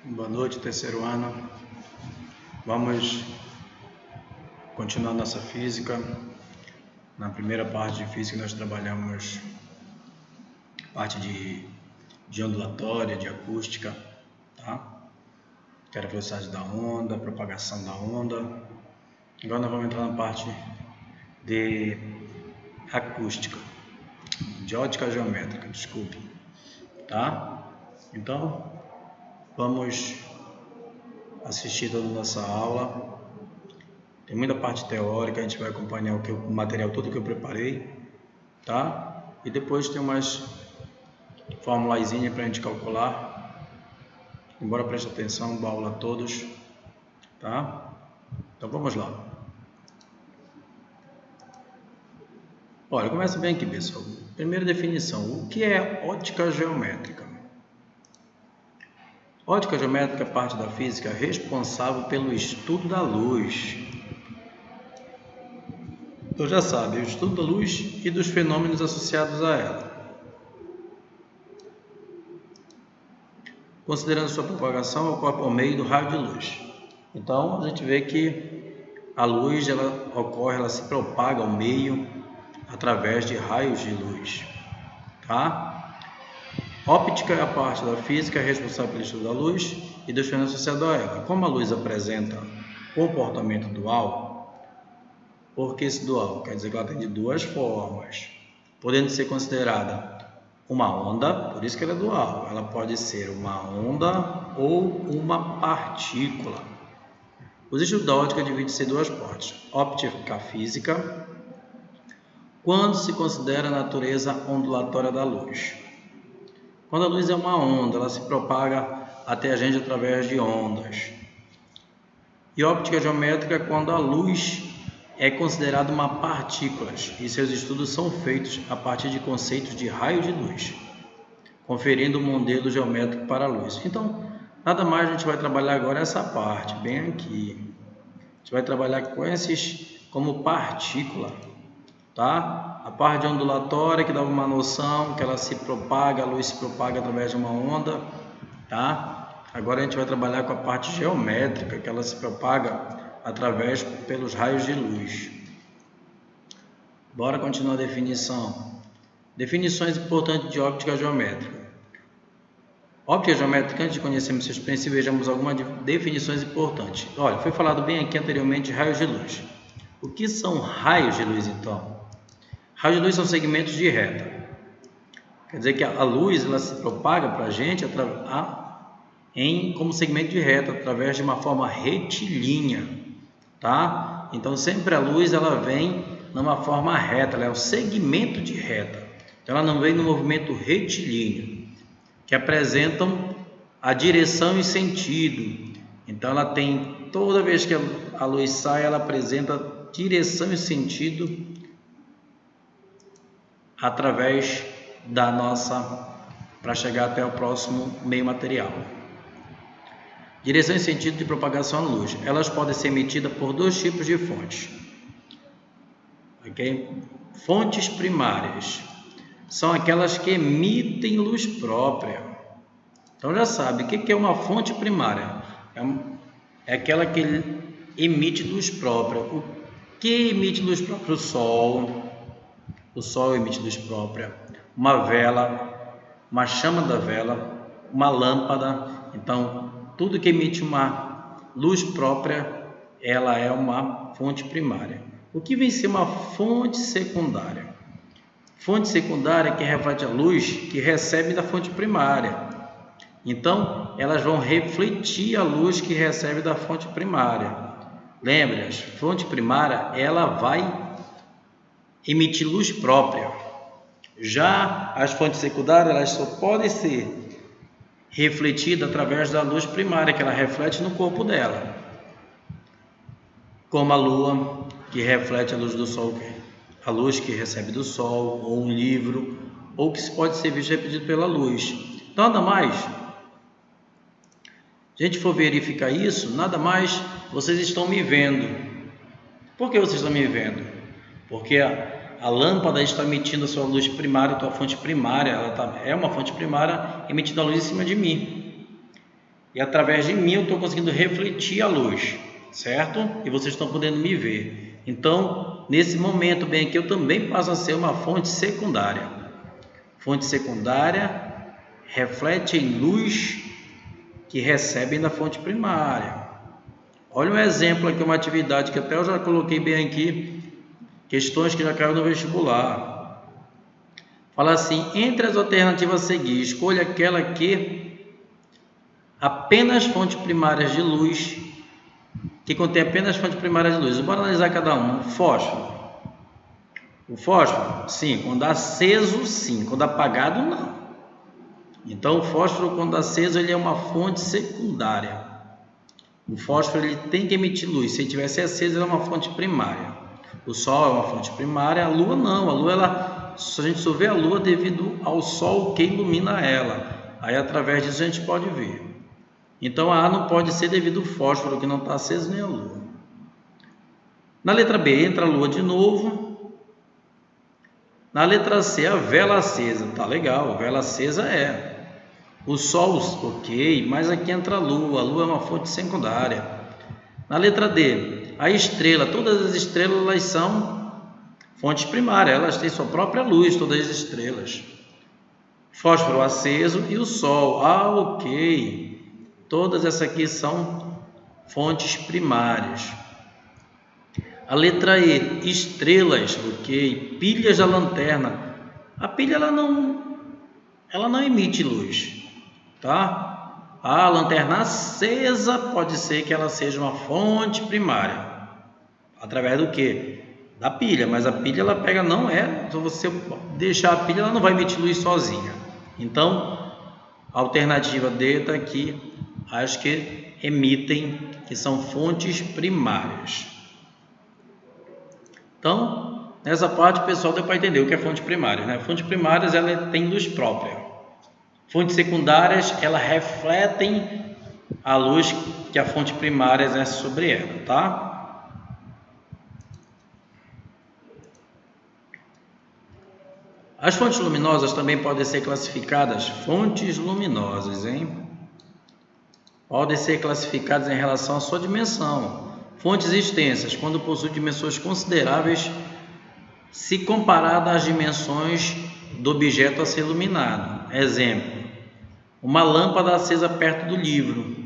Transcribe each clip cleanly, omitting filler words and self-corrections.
Boa noite, terceiro ano. Vamos continuar nossa física. Na primeira parte de física nós trabalhamos parte de ondulatória, de acústica, tá? Que era a velocidade da onda, a propagação da onda. Agora nós vamos entrar na parte de acústica, de ótica geométrica, desculpe, tá? Então, vamos assistir toda a nossa aula. Tem muita parte teórica, a gente vai acompanhar o material todo que eu preparei, tá? E depois tem umas formulazinhas para a gente calcular. Embora preste atenção, boa aula a todos, tá? Então vamos lá. Olha, começa bem aqui, pessoal. Primeira definição: o que é ótica geométrica? Ótica geométrica é parte da física responsável pelo estudo da luz. Então já sabe, o estudo da luz e dos fenômenos associados a ela, considerando sua propagação ocorre por meio do raio de luz. Então a gente vê que a luz ela se propaga ao meio através de raios de luz, tá? Óptica é a parte da física responsável pelo estudo da luz e dos fenômenos associados a ela. Como a luz apresenta comportamento dual, por que esse dual? Quer dizer que ela tem de duas formas, podendo ser considerada uma onda, por isso que ela é dual. Ela pode ser uma onda ou uma partícula. Os estudos da óptica dividem-se em duas partes: óptica física, quando se considera a natureza ondulatória da luz. Quando a luz é uma onda, ela se propaga até a gente através de ondas. E óptica geométrica, quando a luz é considerada uma partícula, e seus estudos são feitos a partir de conceitos de raio de luz, conferindo um modelo geométrico para a luz. Então, nada mais a gente vai trabalhar agora essa parte, bem aqui. A gente vai trabalhar com esses como partícula, tá? A parte ondulatória que dá uma noção que ela se propaga, a luz se propaga através de uma onda, tá? Agora a gente vai trabalhar com a parte geométrica, que ela se propaga através pelos raios de luz. Bora continuar a definição. Definições importantes de óptica geométrica. Óptica geométrica, antes de conhecermos seus princípios, vejamos algumas definições importantes. Olha, foi falado bem aqui anteriormente de raios de luz. O que são raios de luz, então? Raios de luz são segmentos de reta. Quer dizer que a luz ela se propaga para a gente como segmento de reta, através de uma forma retilínea. Tá? Então sempre a luz ela vem numa forma reta, ela é um segmento de reta. Então ela não vem no movimento retilíneo, que apresentam a direção e sentido. Então ela tem, toda vez que a luz sai, ela apresenta direção e sentido através da nossa, para chegar até o próximo meio material. Direção e sentido de propagação da luz. Elas podem ser emitidas por dois tipos de fontes. Okay? Fontes primárias são aquelas que emitem luz própria. Então já sabe, o que é uma fonte primária? É aquela que emite luz própria. O que emite luz própria? O sol emite luz própria. Uma vela, uma chama da vela, uma lâmpada. Então, tudo que emite uma luz própria, ela é uma fonte primária. O que vem ser uma fonte secundária? Fonte secundária que reflete a luz que recebe da fonte primária. Então, elas vão refletir a luz que recebe da fonte primária. Lembre-se, fonte primária, ela vai emitir luz própria. Já as fontes secundárias, elas só podem ser refletida através da luz primária que ela reflete no corpo dela, como a lua que reflete a luz do sol, a luz que recebe do sol, ou um livro, ou que pode ser visto repetido pela luz. Nada mais, se a gente for verificar isso, nada mais vocês estão me vendo. Por que vocês estão me vendo? Porque a lâmpada está emitindo a sua luz primária, a tua fonte primária, é uma fonte primária emitindo a luz em cima de mim. e através de mim eu estou conseguindo refletir a luz, certo? E vocês estão podendo me ver. Então, nesse momento bem aqui, eu também passo a ser uma fonte secundária. Fonte secundária reflete em luz que recebem da fonte primária. Olha um exemplo aqui, uma atividade que até eu já coloquei bem aqui, questões que já caíram no vestibular. Fala assim, entre as alternativas a seguir, escolha aquela que apenas fontes primárias de luz, que contém apenas fontes primárias de luz. Bora analisar cada um. Fósforo. O fósforo, sim, quando aceso, sim, quando apagado, não. Então, o fósforo, quando aceso, ele é uma fonte secundária. O fósforo ele tem que emitir luz. Se ele tivesse aceso, ele é uma fonte primária. O Sol é uma fonte primária, a Lua não. A Lua, a gente só vê a Lua devido ao Sol que ilumina ela. Aí, através disso, a gente pode ver. Então, a A não pode ser devido ao fósforo, que não está aceso, nem a Lua. Na letra B, entra a Lua de novo. Na letra C, a vela acesa. Tá legal, a vela acesa é. O Sol, ok, mas aqui entra a Lua é uma fonte secundária. Na letra D, a estrela, todas as estrelas elas são fontes primárias, elas têm sua própria luz, todas as estrelas. Fósforo aceso e o Sol, ok, todas essas aqui são fontes primárias. A letra E, estrelas, ok, pilhas da lanterna, a pilha ela não emite luz. Tá? A lanterna acesa pode ser que ela seja uma fonte primária. Através do que? Da pilha, mas a pilha ela pega, não é, se você deixar a pilha ela não vai emitir luz sozinha. Então, a alternativa D está aqui, as que emitem, que são fontes primárias. Então, nessa parte, pessoal, deu para entender o que é fonte primária, né? Fontes primárias, ela tem luz própria. Fontes secundárias, elas refletem a luz que a fonte primária exerce sobre ela, tá? As fontes luminosas também podem ser classificadas fontes luminosas, hein? Podem ser classificadas em relação à sua dimensão. Fontes extensas, quando possuem dimensões consideráveis, se comparada às dimensões do objeto a ser iluminado. Exemplo, uma lâmpada acesa perto do livro.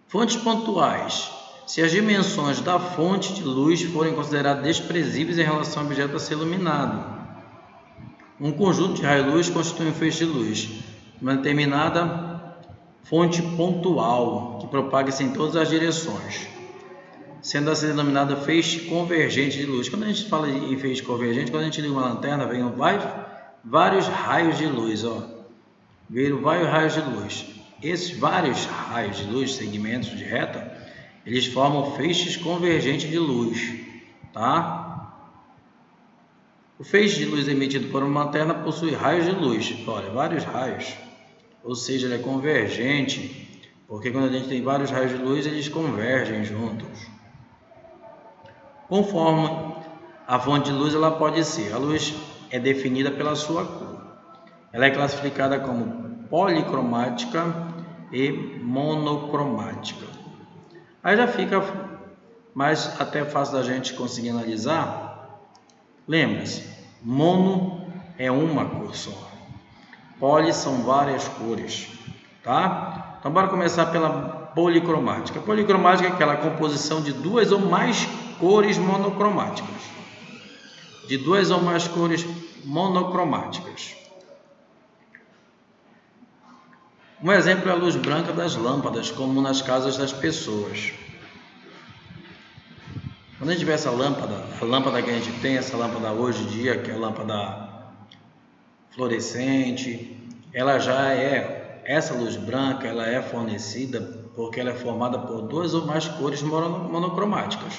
Fontes pontuais. Se as dimensões da fonte de luz forem consideradas desprezíveis em relação ao objeto a ser iluminado. Um conjunto de raios-luz constitui um feixe de luz. Uma determinada fonte pontual, que propaga-se em todas as direções, sendo assim denominada feixe convergente de luz. Quando a gente fala em feixe convergente, quando a gente liga uma lanterna, vem vários raios de luz, ó. Viram vários raios de luz. Esses vários raios de luz, segmentos de reta, eles formam feixes convergentes de luz, tá? O feixe de luz emitido por uma lanterna possui raios de luz, olha, vários raios, ou seja, ele é convergente, porque quando a gente tem vários raios de luz, eles convergem juntos. Conforme a fonte de luz, ela pode ser. A luz é definida pela sua cor. Ela é classificada como policromática e monocromática. Aí já fica mais até fácil da gente conseguir analisar. Lembra-se, mono é uma cor só. Poli são várias cores, tá? Então, bora começar pela policromática. A policromática é aquela composição de duas ou mais cores monocromáticas. De duas ou mais cores monocromáticas. Um exemplo é a luz branca das lâmpadas, como nas casas das pessoas. Quando a gente vê essa lâmpada, a lâmpada que a gente tem, essa lâmpada hoje em dia, que é a lâmpada fluorescente, ela já é, essa luz branca, ela é fornecida porque ela é formada por duas ou mais cores monocromáticas,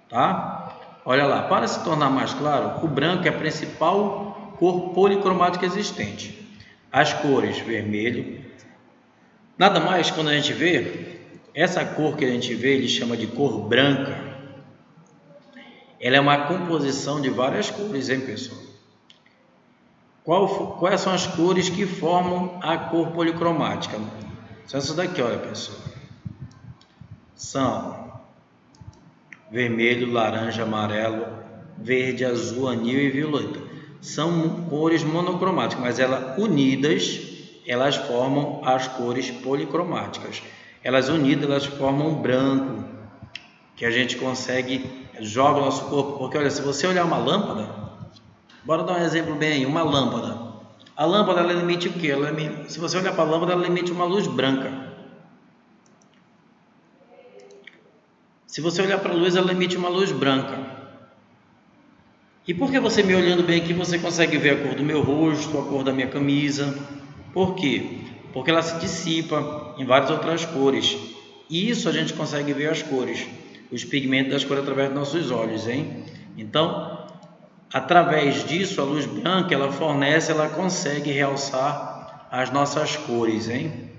tá? Olha lá, para se tornar mais claro, o branco é a principal cor policromática existente. As cores vermelho, nada mais, quando a gente vê, essa cor que a gente vê, ele chama de cor branca. Ela é uma composição de várias cores, hein, pessoal? Quais são as cores que formam a cor policromática? São essas daqui, olha, pessoal. São vermelho, laranja, amarelo, verde, azul, anil e violeta. São cores monocromáticas, mas elas unidas, elas formam as cores policromáticas. Elas unidas, elas formam um branco, que a gente consegue, joga o nosso corpo. Porque olha, se você olhar uma lâmpada, bora dar um exemplo bem aí, uma lâmpada. A lâmpada, ela emite o quê? Se você olhar para a lâmpada, ela emite uma luz branca. Se você olhar para a luz, ela emite uma luz branca. E por que você me olhando bem aqui, você consegue ver a cor do meu rosto, a cor da minha camisa? Por quê? Porque ela se dissipa em várias outras cores. E isso a gente consegue ver as cores, os pigmentos das cores através dos nossos olhos, hein? Então, através disso, a luz branca, ela fornece, ela consegue realçar as nossas cores, hein?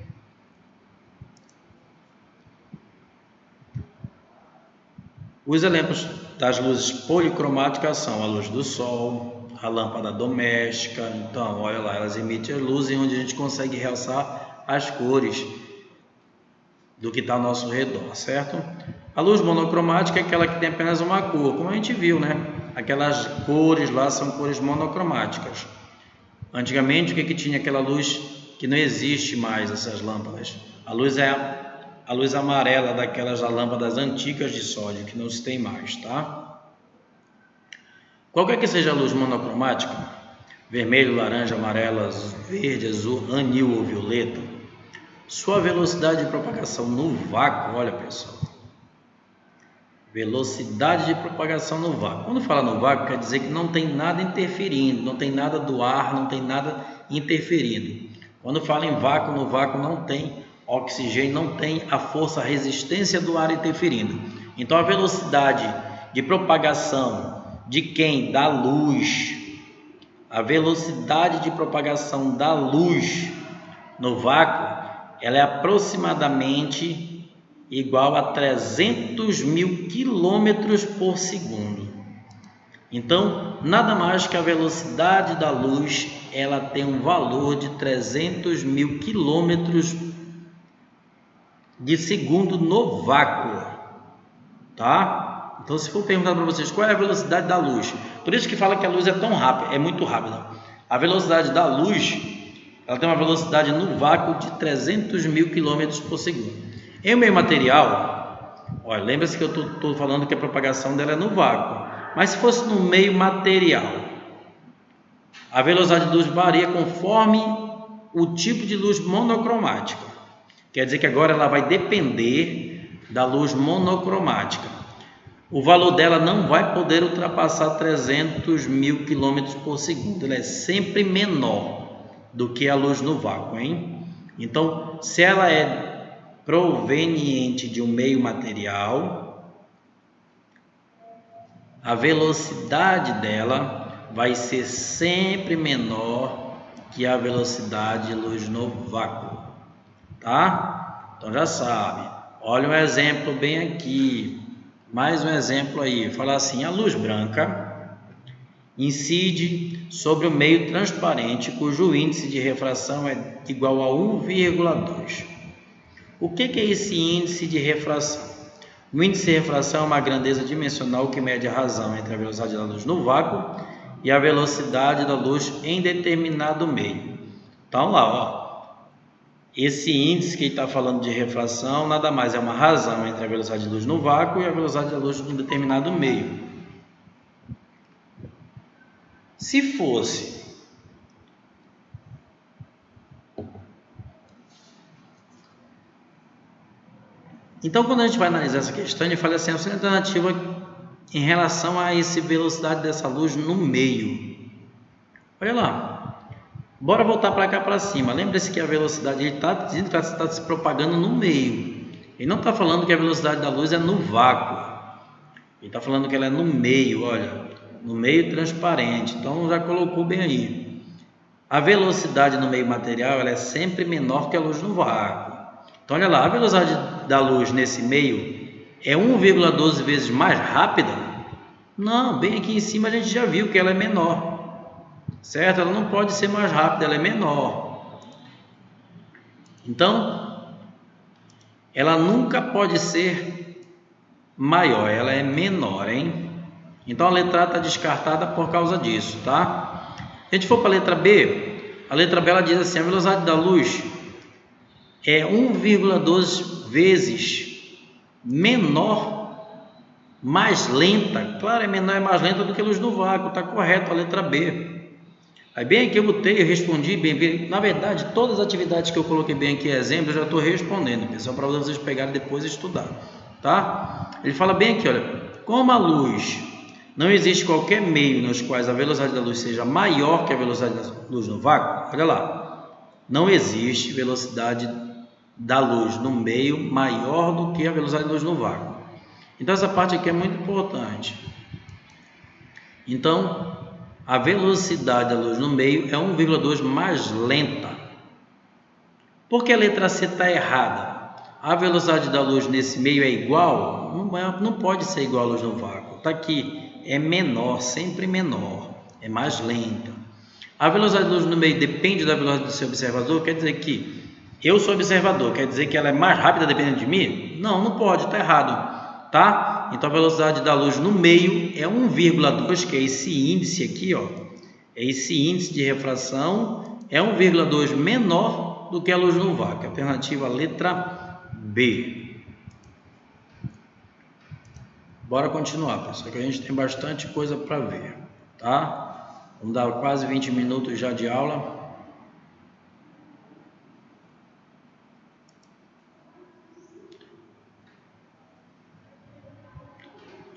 Os exemplos das luzes policromáticas são a luz do sol, a lâmpada doméstica. Então, olha lá, elas emitem a luz onde a gente consegue realçar as cores do que está ao nosso redor, certo? A luz monocromática é aquela que tem apenas uma cor, como a gente viu, né? Aquelas cores lá são cores monocromáticas. Antigamente, o que tinha aquela luz que não existe mais, essas lâmpadas? A luz é a luz amarela daquelas lâmpadas antigas de sódio, que não se tem mais, tá? Qualquer que seja a luz monocromática, vermelho, laranja, amarelo, verde, azul, anil ou violeta, sua velocidade de propagação no vácuo, olha pessoal, velocidade de propagação no vácuo. Quando fala no vácuo, quer dizer que não tem nada interferindo, não tem nada do ar, não tem nada interferindo. Quando fala em vácuo, no vácuo não tem oxigênio, não tem a força, a resistência do ar interferindo. Então a velocidade de propagação de quem? Da luz. A velocidade de propagação da luz no vácuo, ela é aproximadamente igual a 300.000 quilômetros por segundo. Então, nada mais que a velocidade da luz, ela tem um valor de 300.000 quilômetros de segundo no vácuo, tá? Então, se for perguntar para vocês qual é a velocidade da luz, por isso que fala que a luz é tão rápida, é muito rápida. A velocidade da luz, ela tem uma velocidade no vácuo de 300.000 quilômetros por segundo. Em meio material, olha, lembra-se que eu estou falando que a propagação dela é no vácuo, mas se fosse no meio material, a velocidade de luz varia conforme o tipo de luz monocromática. Quer dizer que agora ela vai depender da luz monocromática. O valor dela não vai poder ultrapassar 300.000 quilômetros por segundo. Ela é sempre menor do que a luz no vácuo, hein? Então, se ela é proveniente de um meio material, a velocidade dela vai ser sempre menor que a velocidade de luz no vácuo, tá? Então já sabe. Olha um exemplo bem aqui. Mais um exemplo aí. Fala assim: a luz branca incide sobre o meio transparente, cujo índice de refração é igual a 1,2. O que é esse índice de refração? O índice de refração é uma grandeza dimensional que mede a razão entre a velocidade da luz no vácuo e a velocidade da luz em determinado meio. Então lá, ó. Esse índice que está falando de refração nada mais é uma razão entre a velocidade de luz no vácuo e a velocidade da luz em um determinado meio. Se fosse então, quando a gente vai analisar essa questão, ele fala assim: a opção alternativa em relação a essa velocidade dessa luz no meio. Olha lá. Bora voltar para cá para cima. Lembre-se que a velocidade, ele está dizendo que ela está se propagando no meio. Ele não está falando que a velocidade da luz é no vácuo. Ele está falando que ela é no meio, olha. No meio transparente. Então, já colocou bem aí. A velocidade no meio material, ela é sempre menor que a luz no vácuo. Então, olha lá, a velocidade da luz nesse meio é 1,12 vezes mais rápida? Não, bem aqui em cima a gente já viu que ela é menor. certo? Ela não pode ser mais rápida, ela é menor. Então, ela nunca pode ser maior, ela é menor, hein? Então a letra A está descartada por causa disso, tá? Se a gente for para a letra B ela diz assim: a velocidade da luz é 1,2 vezes menor, mais lenta. Claro, é menor, é mais lenta do que a luz no vácuo, está correto a letra B. Aí bem aqui eu respondi bem. Na verdade, todas as atividades que eu coloquei bem aqui exemplo, eu já estou respondendo, pessoal, para vocês pegarem depois e estudar, tá? Ele fala bem aqui, olha, como a luz, não existe qualquer meio nos quais a velocidade da luz seja maior que a velocidade da luz no vácuo. Olha lá, não existe velocidade da luz no meio maior do que a velocidade da luz no vácuo. Então essa parte aqui é muito importante. Então, a velocidade da luz no meio é 1,2 mais lenta. Por que a letra C está errada? A velocidade da luz nesse meio é igual? Não pode ser igual à luz no vácuo. Está aqui, é menor, sempre menor, é mais lenta. A velocidade da luz no meio depende da velocidade do seu observador, quer dizer que eu sou observador, quer dizer que ela é mais rápida dependendo de mim? Não pode, está errado, tá? Então a velocidade da luz no meio é 1,2, que é esse índice aqui, ó. É esse índice de refração, é 1,2 menor do que a luz no vácuo. Alternativa letra B. Bora continuar, pessoal, que a gente tem bastante coisa para ver, tá? Vamos dar quase 20 minutos já de aula.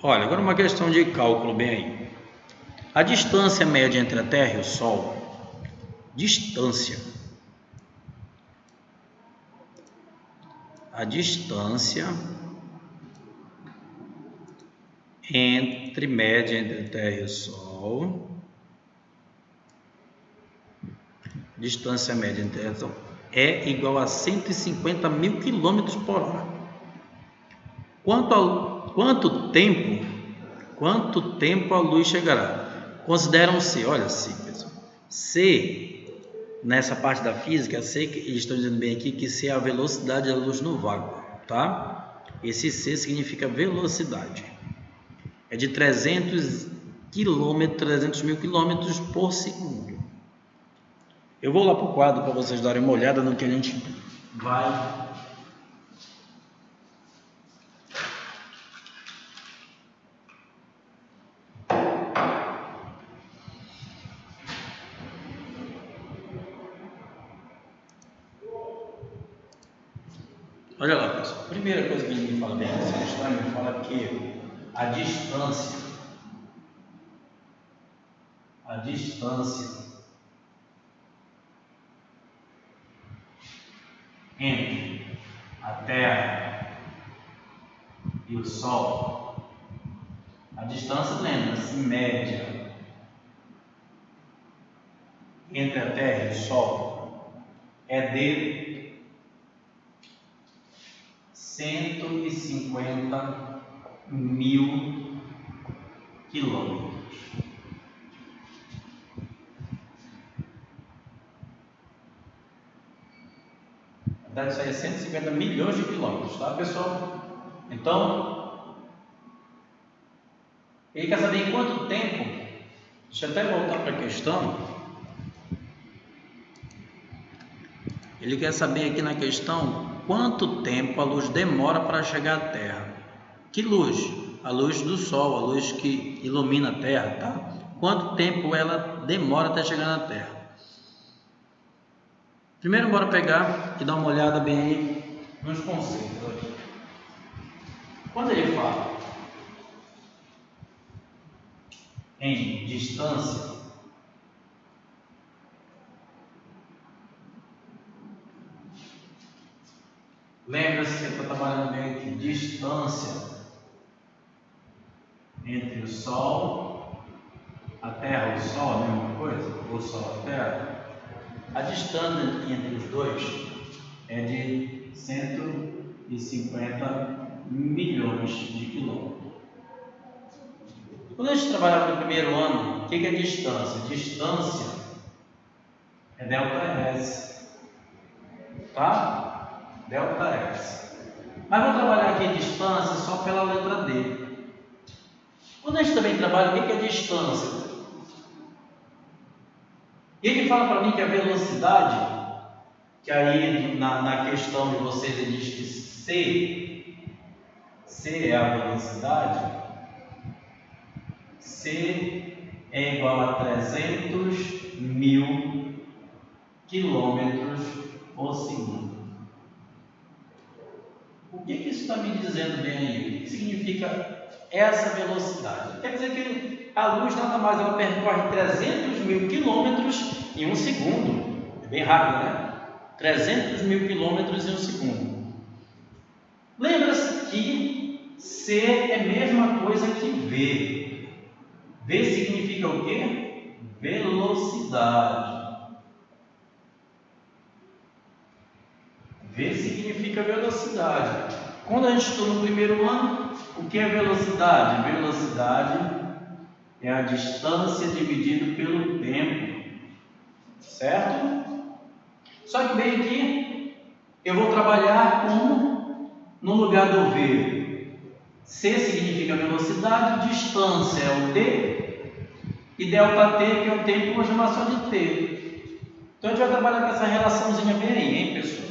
Olha, agora uma questão de cálculo bem aí. A distância média entre a Terra e o Sol, a distância média entre a Terra e o Sol, distância média entre a Terra e o Sol é igual a 150 mil quilômetros por hora. Quanto tempo a luz chegará? Consideram-se, olha pessoal, C, nessa parte da física, C, que eles estão dizendo bem aqui que C é a velocidade da luz no vácuo, tá? Esse C significa velocidade. É de 300 mil quilômetros por segundo. Eu vou lá para o quadro para vocês darem uma olhada no que a gente vai... Olha lá, pessoal. A primeira coisa que ele me fala bem nessa questão, ele fala que a distância entre a Terra e o Sol, a distância, lembra-se, média entre a Terra e o Sol é de 150 mil quilômetros. Na verdade, isso aí é 150 milhões de quilômetros, tá, pessoal? Então, ele quer saber em quanto tempo. Deixa eu até voltar para a questão. Ele quer saber aqui na questão quanto tempo a luz demora para chegar à Terra. Que luz? A luz do Sol, a luz que ilumina a Terra, tá? Quanto tempo ela demora até chegar na Terra? Primeiro, bora pegar e dar uma olhada bem aí nos conceitos. Quando ele fala em distância, lembra-se que eu estou trabalhando bem aqui, distância entre o Sol, a Terra ou o Sol, a mesma coisa? O Sol, a Terra. A distância entre os dois é de 150 milhões de quilômetros. Quando a gente trabalhava no primeiro ano, o que é distância? Distância é ΔS, tá? ΔS. Mas vou trabalhar aqui a distância só pela letra D. Quando a gente também trabalha, o que é distância? Ele fala para mim que a velocidade, que aí na questão de vocês ele diz que C é a velocidade, C é igual a 300.000 quilômetros por segundo. O que isso está me dizendo bem aí? O que significa essa velocidade? Quer dizer que a luz nada mais, ela percorre 300.000 quilômetros em um segundo. É bem rápido, né? 300.000 quilômetros em um segundo. Lembra-se que C é a mesma coisa que V. V significa o quê? Velocidade. V significa velocidade. Quando a gente estuda no primeiro ano, o que é velocidade? Velocidade é a distância dividido pelo tempo, certo? Só que bem aqui, eu vou trabalhar com, no lugar do V, C significa velocidade, distância é o T, e ΔT, que é o tempo, uma chamação de T. Então a gente vai trabalhar com essa relaçãozinha bem aí, hein, pessoal?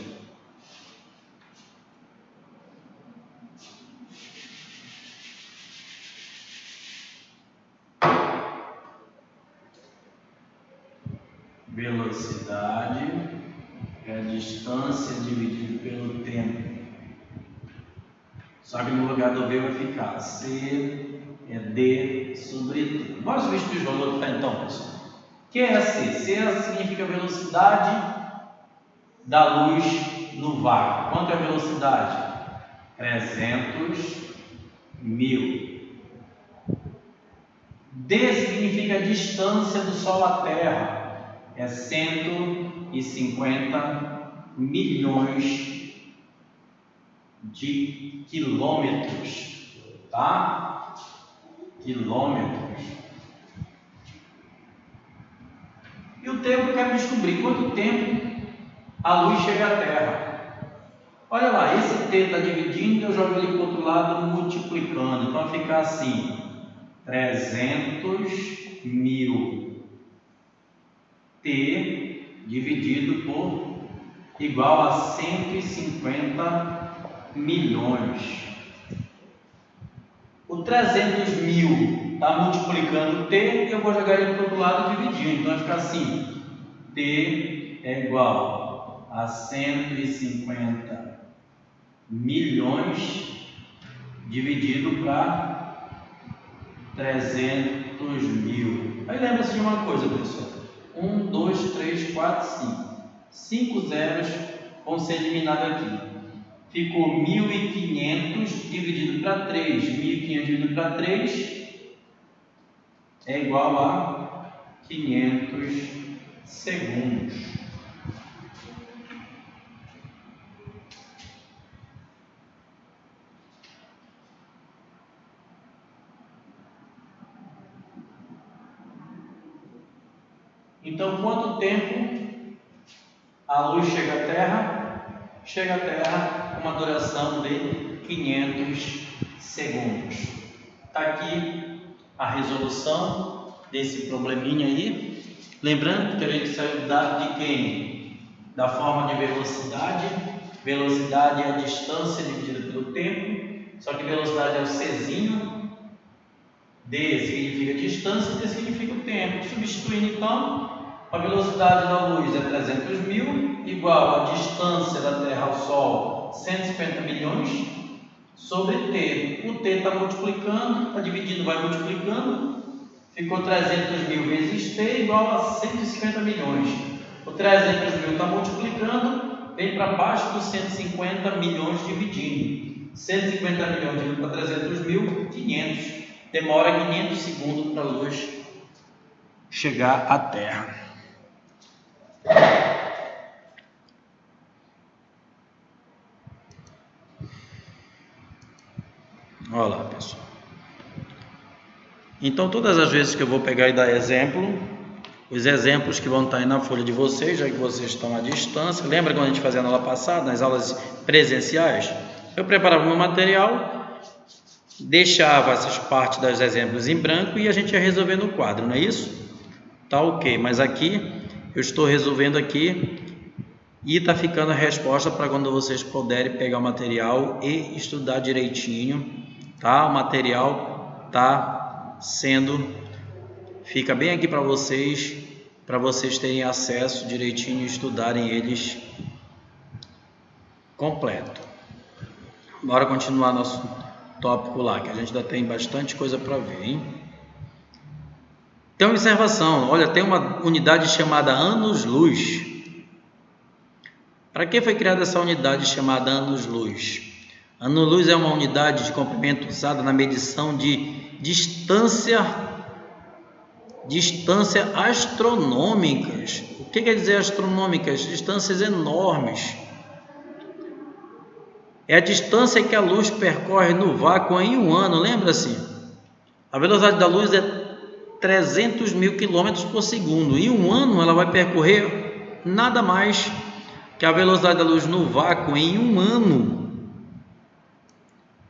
Velocidade é a distância dividido pelo tempo. Só que no lugar do V vai ficar C é D sobre T. Bora substituir os valores para então, pessoal. O que é C? C significa velocidade da luz no vácuo. Quanto é a velocidade? 300.000. D significa a distância do Sol à Terra. É 150 milhões de quilômetros, tá? Quilômetros. E o tempo eu quero descobrir quanto tempo a luz chega à Terra. Olha lá, esse T está dividindo, eu jogo ele para o outro lado multiplicando. Então vai ficar assim, 300.000 T dividido por igual a 150 milhões. O 300.000 está multiplicando T, eu vou jogar ele para o outro lado dividindo. Então vai ficar assim, T é igual a 150 milhões dividido para 300.000. Aí lembra-se de uma coisa, pessoal. 1, 2, 3, 4, 5. 5 zeros vão ser eliminados aqui. Ficou 1.500 dividido para 3. 1.500 dividido para 3 é igual a 500 segundos. Então, quanto tempo a luz chega à Terra? Chega à Terra com uma duração de 500 segundos. Está aqui a resolução desse probleminha aí. Lembrando que a gente saiu dado de quem? Da forma de velocidade. Velocidade é a distância dividida pelo tempo. Só que velocidade é o Czinho. D significa distância, T significa o tempo. Substituindo então, a velocidade da luz é 300.000, igual a distância da Terra ao Sol, 150 milhões, sobre T. O T está multiplicando, está dividindo, vai multiplicando, ficou 300.000 vezes T, igual a 150 milhões. O 300.000 está multiplicando, vem para baixo dos 150 milhões dividindo. 150 milhões dividido para 300.000, 500. Demora 500 segundos para a luz chegar à Terra. Olha lá, pessoal. Então, todas as vezes que eu vou pegar e dar exemplo, os exemplos que vão estar aí na folha de vocês, já que vocês estão à distância. Lembra quando a gente fazia na aula passada, nas aulas presenciais? Eu preparava o meu material, deixava essas partes dos exemplos em branco e a gente ia resolver no quadro, não é isso? Tá ok, mas aqui eu estou resolvendo aqui e tá ficando a resposta para quando vocês puderem pegar o material e estudar direitinho, tá? O material tá sendo... Fica bem aqui para vocês terem acesso direitinho e estudarem eles completo. Bora continuar nosso tópico lá, que a gente ainda tem bastante coisa para ver, hein? Então, observação, olha, tem uma unidade chamada anos-luz. Para que foi criada essa unidade chamada anos-luz? Anos-luz é uma unidade de comprimento usada na medição de distâncias astronômicas. O que quer dizer astronômicas? Distâncias enormes. É a distância que a luz percorre no vácuo em um ano. Lembra-se? A velocidade da luz é 300 mil quilômetros por segundo. Em um ano ela vai percorrer nada mais que a velocidade da luz no vácuo em um ano.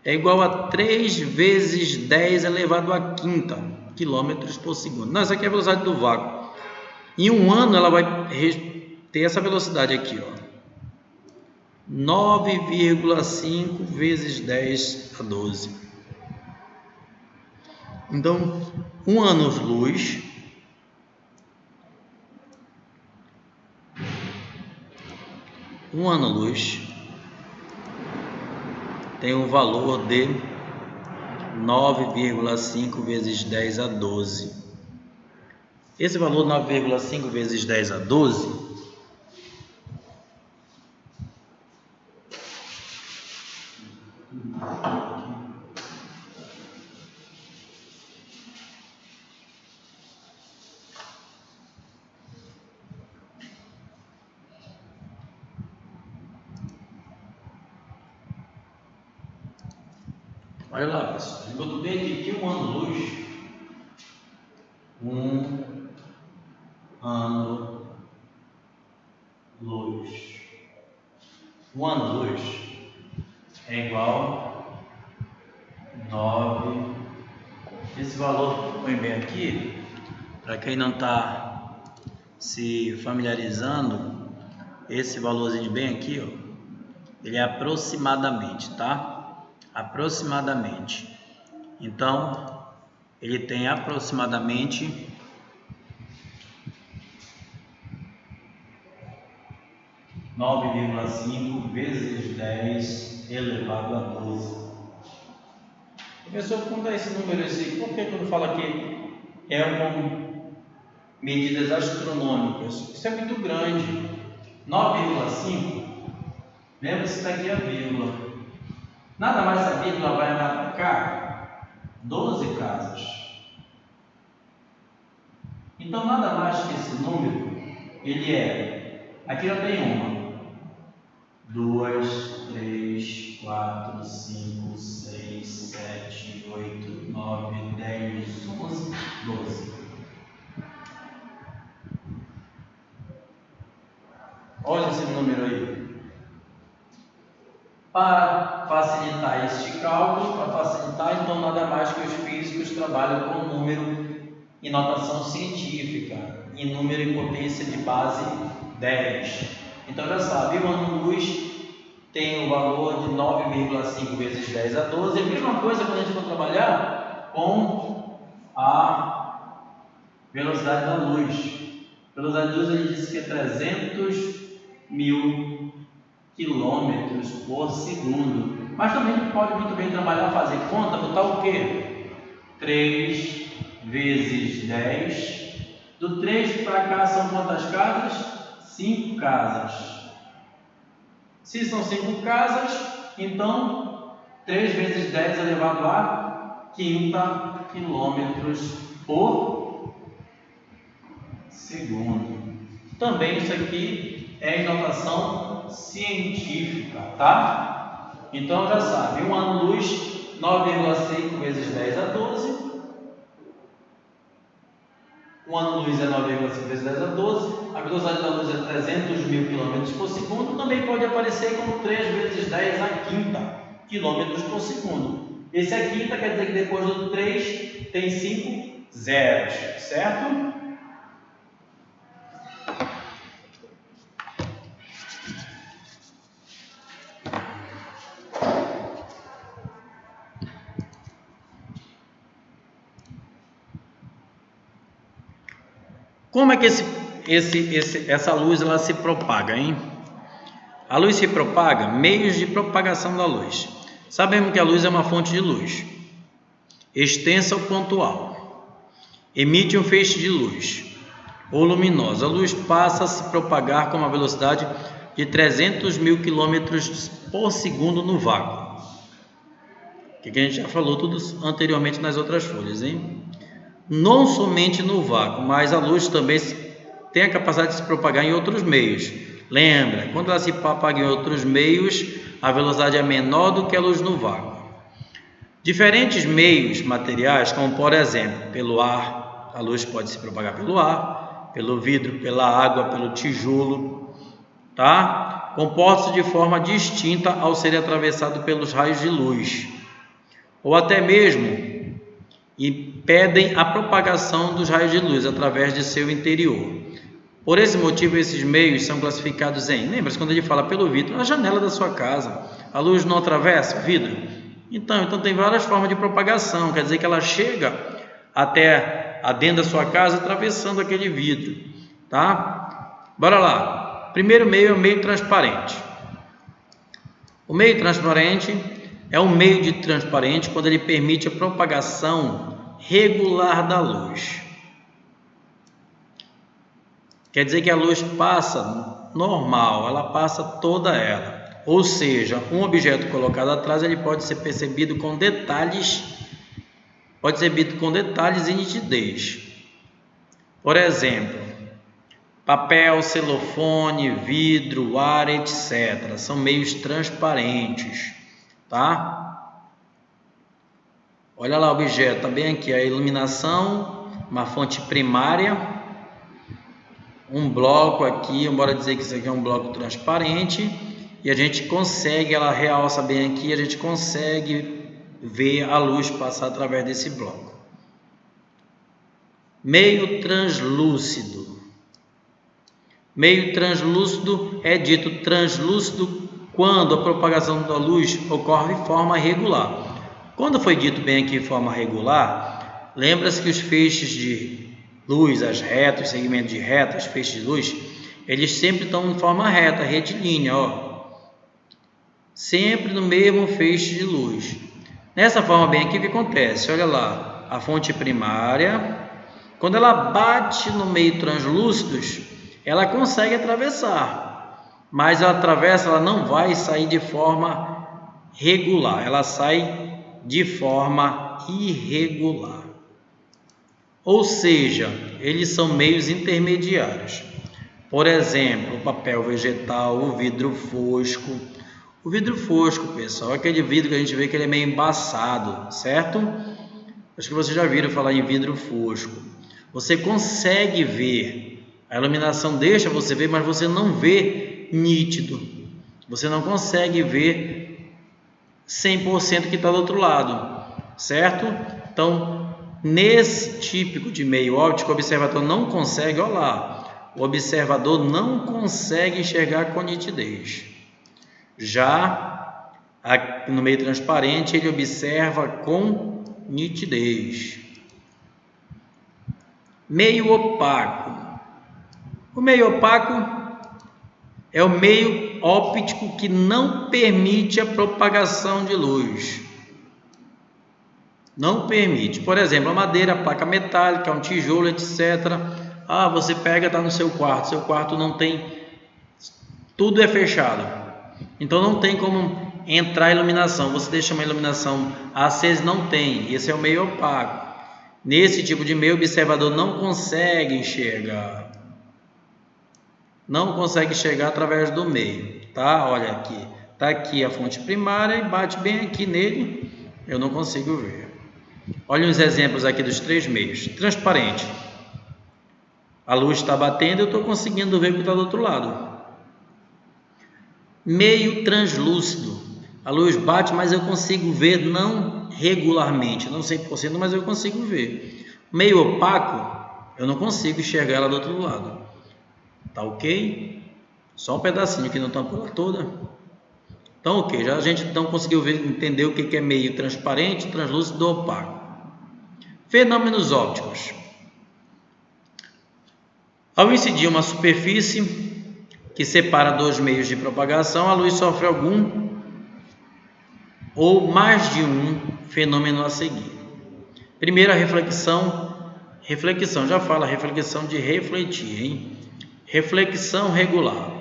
É igual a 3 vezes 10 elevado à quinta quilômetros por segundo. Não, essa aqui é a velocidade do vácuo. Em um ano ela vai ter essa velocidade aqui, ó, 9,5 vezes 10 a 12. Então, um ano-luz tem um valor de 9,5 vezes 10 a 12. Esse valor 9,5 vezes 10 a 12 olha lá, pessoal, eu botei aqui que um ano-luz, um ano-luz é igual a 9. Esse valor põe bem aqui, para quem não está se familiarizando, esse valorzinho bem aqui, ó, ele é aproximadamente, tá? Aproximadamente. Então, ele tem aproximadamente 9,5 vezes 10 elevado a 12. Professor, quando é esse número assim? Por que quando fala que é uma medidas astronômicas? Isso é muito grande. 9,5. Lembra-se daqui a vírgula. Nada mais a vírgula vai andar para cá? 12 casas. Então, nada mais que esse número, ele é... Aqui já tem uma. 2, 3, 4, 5, 6, 7, 8, 9, 10, 11, 12. Olha esse número aí. Para facilitar este cálculo, então nada mais que os físicos trabalham com número em notação científica, em número em potência de base 10. Então já sabe, o ano-luz tem o valor de 9,5 vezes 10 a 12. A mesma coisa quando a gente for trabalhar com a velocidade da luz. A velocidade da luz, ele disse que é 300 mil quilômetros por segundo. Mas também pode muito bem trabalhar, fazer conta, botar o quê? 3 vezes 10. Do 3 para cá são quantas casas? 5 casas. Se são 5 casas, então 3 vezes 10 elevado a quinta quilômetros por segundo. Também isso aqui é em notação científica, tá? Então já sabe, um ano-luz, 9,5 vezes 10 a 12. 1 ano-luz é 9,5 vezes 10 a 12, a velocidade da luz é 300 mil km por segundo, também pode aparecer como 3 vezes 10 a quinta km por segundo. Esse a quinta quer dizer que depois do 3 tem 5 zeros, certo? Como é que essa luz ela se propaga, hein? A luz se propaga, meios de propagação da luz. Sabemos que a luz é uma fonte de luz, extensa ou pontual. Emite um feixe de luz, ou luminosa. A luz passa a se propagar com uma velocidade de 300 mil km por segundo no vácuo. Que a gente já falou tudo anteriormente nas outras folhas, hein? Não somente no vácuo, mas a luz também tem a capacidade de se propagar em outros meios. Lembra, quando ela se propaga em outros meios, a velocidade é menor do que a luz no vácuo. Diferentes meios materiais, como por exemplo, pelo ar, a luz pode se propagar pelo ar, pelo vidro, pela água, pelo tijolo, tá? Comportam-se de forma distinta ao serem atravessados pelos raios de luz, ou até mesmo impedem a propagação dos raios de luz através de seu interior. Por esse motivo, esses meios são classificados em... Lembra-se quando ele fala pelo vidro? A janela da sua casa. A luz não atravessa o vidro? Então tem várias formas de propagação. Quer dizer que ela chega até dentro da sua casa atravessando aquele vidro. Tá? Bora lá. Primeiro meio é o meio transparente. O meio transparente é um meio de transparente quando ele permite a propagação regular da luz. Quer dizer que a luz passa normal, ela passa toda ela. Ou seja, um objeto colocado atrás ele pode ser percebido com detalhes, e nitidez. Por exemplo, papel, celofane, vidro, ar, etc. São meios transparentes. Tá? Olha lá o objeto, tá bem aqui, a iluminação, uma fonte primária, um bloco aqui, bora dizer que isso aqui é um bloco transparente, e a gente consegue, ela realça bem aqui, a gente consegue ver a luz passar através desse bloco. Meio translúcido. Meio translúcido é dito translúcido quando a propagação da luz ocorre de forma regular. Quando foi dito bem aqui de forma regular, lembra-se que os feixes de luz, as retas, segmentos de retas, feixes de luz, eles sempre estão em forma reta, retilínea, ó. Sempre no mesmo feixe de luz. Nessa forma bem aqui, o que acontece? Olha lá, a fonte primária, quando ela bate no meio translúcidos, ela consegue atravessar. Mas ela atravessa, ela não vai sair de forma regular, ela sai de forma irregular. Ou seja, eles são meios intermediários. Por exemplo, o papel vegetal, o vidro fosco. O vidro fosco, pessoal, é aquele vidro que a gente vê que ele é meio embaçado, certo? Acho que vocês já viram falar em vidro fosco. Você consegue ver, a iluminação deixa você ver, mas você não vê nítido. Você não consegue ver 100% que está do outro lado, certo? Então, nesse típico de meio óptico, o observador não consegue, olha lá, o observador não consegue enxergar com nitidez. Já no meio transparente, ele observa com nitidez. Meio opaco. O meio opaco é o meio óptico que não permite a propagação de luz. Não permite. Por exemplo, a madeira, a placa metálica, um tijolo, etc. Você pega, está no seu quarto. Seu quarto não tem... Tudo é fechado. Então não tem como entrar iluminação. Você deixa uma iluminação acesa, não tem. Esse é o meio opaco. Nesse tipo de meio, o observador não consegue enxergar. Não consegue enxergar através do meio, tá? Olha aqui, tá aqui a fonte primária e bate bem aqui nele, eu não consigo ver. Olha os exemplos aqui dos três meios. Transparente. A luz está batendo e eu estou conseguindo ver o que está do outro lado. Meio translúcido. A luz bate, mas eu consigo ver não regularmente, não 100%, mas eu consigo ver. Meio opaco, eu não consigo enxergar ela do outro lado. Tá ok? Só um pedacinho aqui, não tampa ela toda. Então, ok, já a gente então conseguiu ver, entender o que é meio transparente, translúcido ou opaco. Fenômenos ópticos. Ao incidir uma superfície que separa dois meios de propagação, a luz sofre algum ou mais de um fenômeno a seguir. Primeiro, a reflexão. Reflexão, já fala reflexão de refletir, hein? Reflexão regular.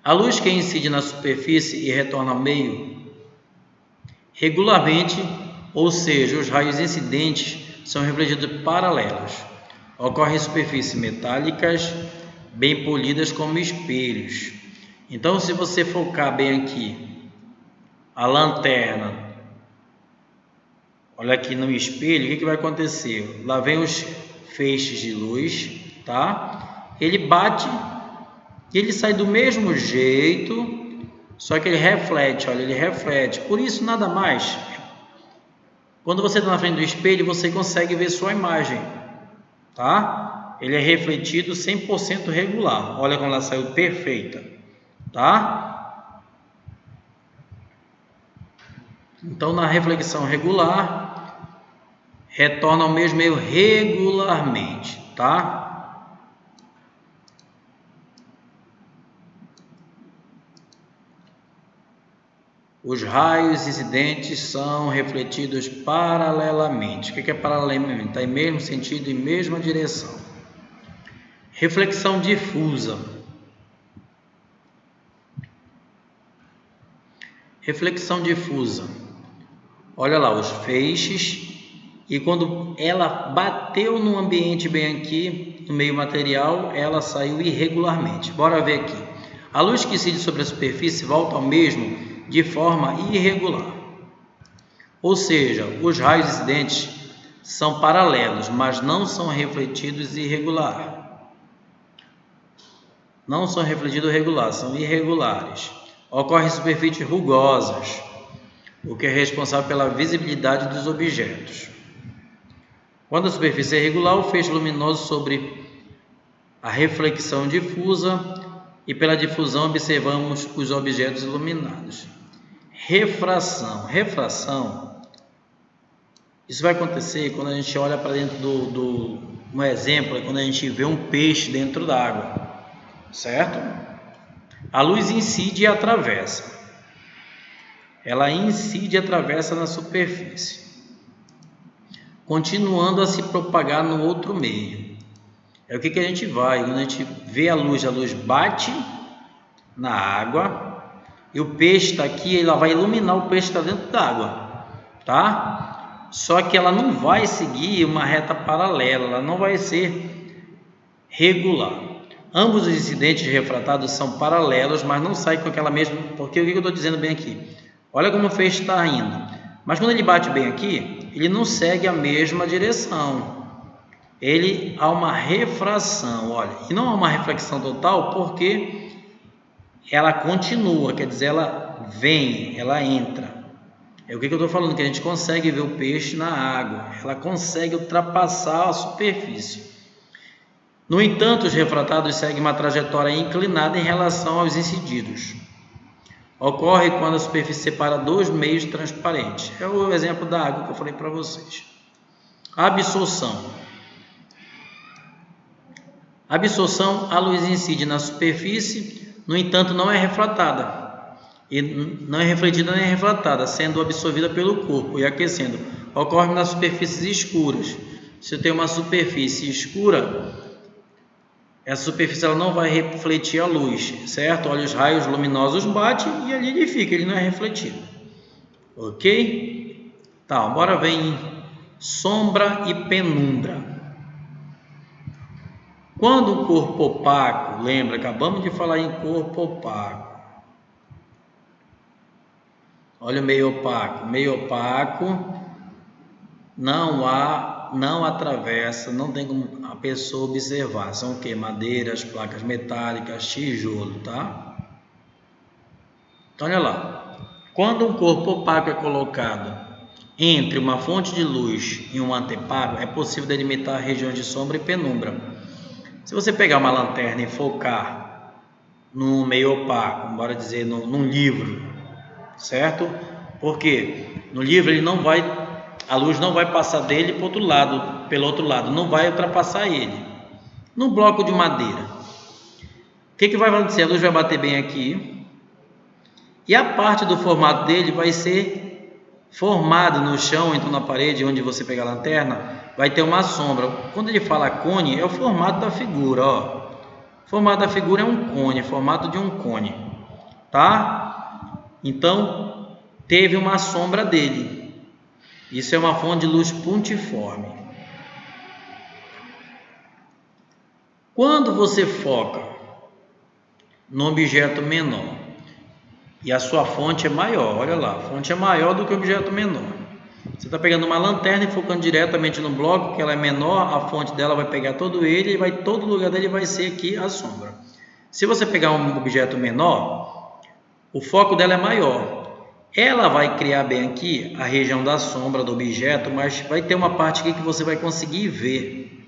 A luz que incide na superfície e retorna ao meio regularmente, ou seja, os raios incidentes são refletidos paralelos. Ocorrem em superfícies metálicas bem polidas como espelhos. Então, se você focar bem aqui a lanterna, olha aqui no espelho, o que vai acontecer? Lá vem os feixes de luz, tá? Ele bate e ele sai do mesmo jeito, só que ele reflete, olha, ele reflete. Por isso, nada mais. Quando você está na frente do espelho, você consegue ver sua imagem, tá? Ele é refletido 100% regular. Olha como ela saiu perfeita, tá? Então, na reflexão regular, retorna ao mesmo meio regularmente, tá? Os raios incidentes são refletidos paralelamente. O que é paralelamente? Está em mesmo sentido e mesma direção. Reflexão difusa. Reflexão difusa. Olha lá os feixes, e quando ela bateu no ambiente bem aqui, no meio material, ela saiu irregularmente. Bora ver aqui. A luz que incide sobre a superfície volta ao mesmo de forma irregular. Ou seja, os raios incidentes são paralelos, mas não são refletidos irregular. Não são refletidos regular, são irregulares. Ocorrem em superfícies rugosas, o que é responsável pela visibilidade dos objetos. Quando a superfície é irregular, o feixe luminoso sobre a reflexão difusa, e pela difusão observamos os objetos iluminados. Refração. Refração, isso vai acontecer quando a gente olha para dentro um exemplo, é quando a gente vê um peixe dentro d'água, certo? A luz incide e atravessa. Ela incide e atravessa na superfície, continuando a se propagar no outro meio. É o que a gente vai, quando a gente vê a luz bate na água e o peixe está aqui, ela vai iluminar o peixe que está dentro d'água, tá? Só que ela não vai seguir uma reta paralela, ela não vai ser regular. Ambos os incidentes refratados são paralelos, mas não saem com aquela mesma... Porque o que eu estou dizendo bem aqui? Olha como o feixe está indo. Mas quando ele bate bem aqui, ele não segue a mesma direção. Ele há uma refração, olha. E não há uma reflexão total porque ela continua, quer dizer, ela vem, ela entra. É o que eu estou falando, que a gente consegue ver o peixe na água. Ela consegue ultrapassar a superfície. No entanto, os refratados seguem uma trajetória inclinada em relação aos incididos. Ocorre quando a superfície separa dois meios transparentes. É o exemplo da água que eu falei para vocês. Absorção. Absorção, a luz incide na superfície, no entanto, não é refratada. E não é refletida nem refratada, sendo absorvida pelo corpo e aquecendo. Ocorre nas superfícies escuras. Se eu tenho uma superfície escura, essa superfície ela não vai refletir a luz, certo? Olha, os raios luminosos batem e ali ele fica, ele não é refletido. Ok? Tá, bora ver em sombra e penumbra. Quando o corpo opaco, lembra, acabamos de falar em corpo opaco. Olha o meio opaco, não há não atravessa, não tem como a pessoa observar. São o que? Madeiras, placas metálicas, tijolo, tá? Então, olha lá. Quando um corpo opaco é colocado entre uma fonte de luz e um antepago, é possível delimitar regiões de sombra e penumbra. Se você pegar uma lanterna e focar no meio opaco, bora dizer num livro, certo? Porque no livro a luz não vai passar dele pelo outro lado, não vai ultrapassar ele. No bloco de madeira, o que vai acontecer? A luz vai bater bem aqui e a parte do formato dele vai ser formada no chão, então na parede onde você pegar a lanterna, vai ter uma sombra. Quando ele fala cone, é o formato da figura, ó. O formato da figura é um cone, formato de um cone, tá? Então, teve uma sombra dele. Isso é uma fonte de luz pontiforme. Quando você foca num objeto menor e a sua fonte é maior, olha lá, a fonte é maior do que o objeto menor. Você está pegando uma lanterna e focando diretamente no bloco, que ela é menor, a fonte dela vai pegar todo ele e todo lugar dele vai ser aqui a sombra. Se você pegar um objeto menor, o foco dela é maior. Ela vai criar bem aqui a região da sombra do objeto, mas vai ter uma parte aqui que você vai conseguir ver.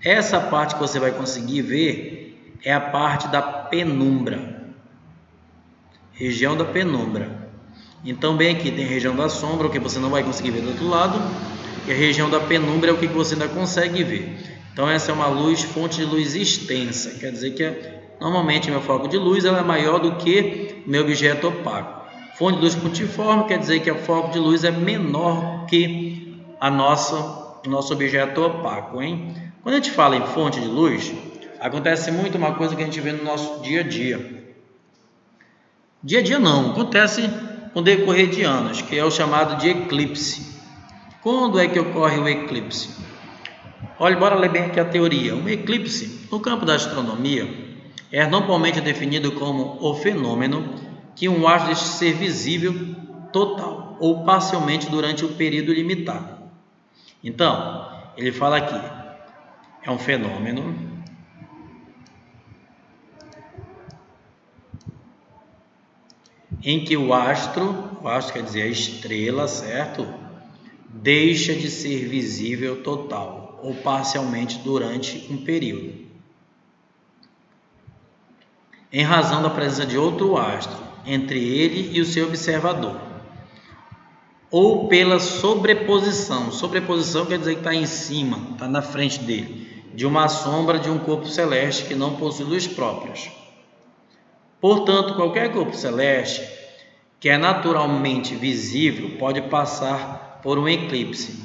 Essa parte que você vai conseguir ver é a parte da penumbra. Região da penumbra. Então, bem aqui tem a região da sombra, o que você não vai conseguir ver do outro lado, e a região da penumbra é o que você ainda consegue ver. Então, essa é uma fonte de luz extensa, quer dizer que normalmente meu foco de luz ela é maior do que meu objeto opaco. Fonte de luz pontiforme quer dizer que o foco de luz é menor que o nosso objeto opaco, hein? Quando a gente fala em fonte de luz, acontece muito uma coisa que a gente vê no nosso dia a dia. Dia a dia não, acontece com o decorrer de anos, que é o chamado de eclipse. Quando é que ocorre o eclipse? Olha, bora ler bem aqui a teoria. Um eclipse, no campo da astronomia, é normalmente definido como o fenômeno que um astro deixa de ser visível total ou parcialmente durante um período limitado. Então, ele fala aqui, é um fenômeno em que o astro quer dizer a estrela, certo? Deixa de ser visível total ou parcialmente durante um período, em razão da presença de outro astro entre ele e o seu observador, ou pela sobreposição. Sobreposição quer dizer que está em cima, está na frente dele, de uma sombra de um corpo celeste que não possui luz próprias. Portanto, qualquer corpo celeste que é naturalmente visível pode passar por um eclipse.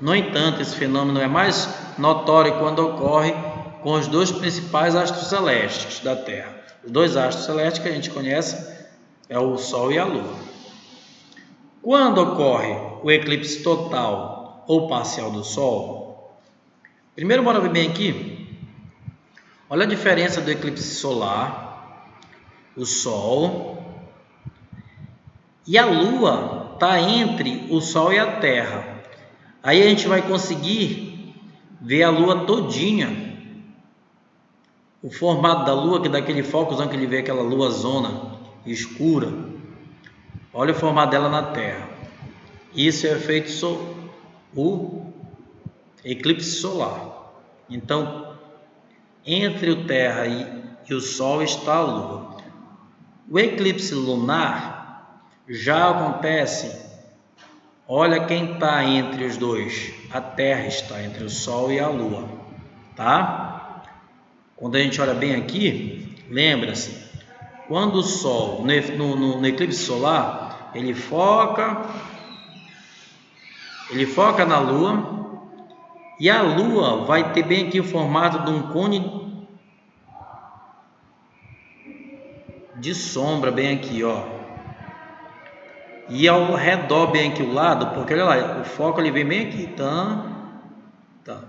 No entanto, esse fenômeno é mais notório quando ocorre com os dois principais astros celestes da Terra. Os dois astros celestes que a gente conhece é o Sol e a Lua. Quando ocorre o eclipse total ou parcial do Sol, primeiro bora ver bem aqui. Olha a diferença do eclipse solar, o Sol e a Lua está entre o Sol e a Terra. Aí a gente vai conseguir ver a Lua todinha. O formato da Lua, que daquele focozão que ele vê aquela Lua zona escura. Olha o formato dela na Terra. Isso é feito o eclipse solar. Então, entre o Terra e o Sol está a Lua. O eclipse lunar já acontece. Olha quem está entre os dois. A Terra está entre o Sol e a Lua, tá? Quando a gente olha bem aqui, lembra-se, quando o Sol, no eclipse solar, ele foca na Lua, e a Lua vai ter bem aqui o formato de um cone de sombra, bem aqui, ó. E ao redor, bem aqui o lado, porque olha lá, o foco ele vem bem aqui, tá?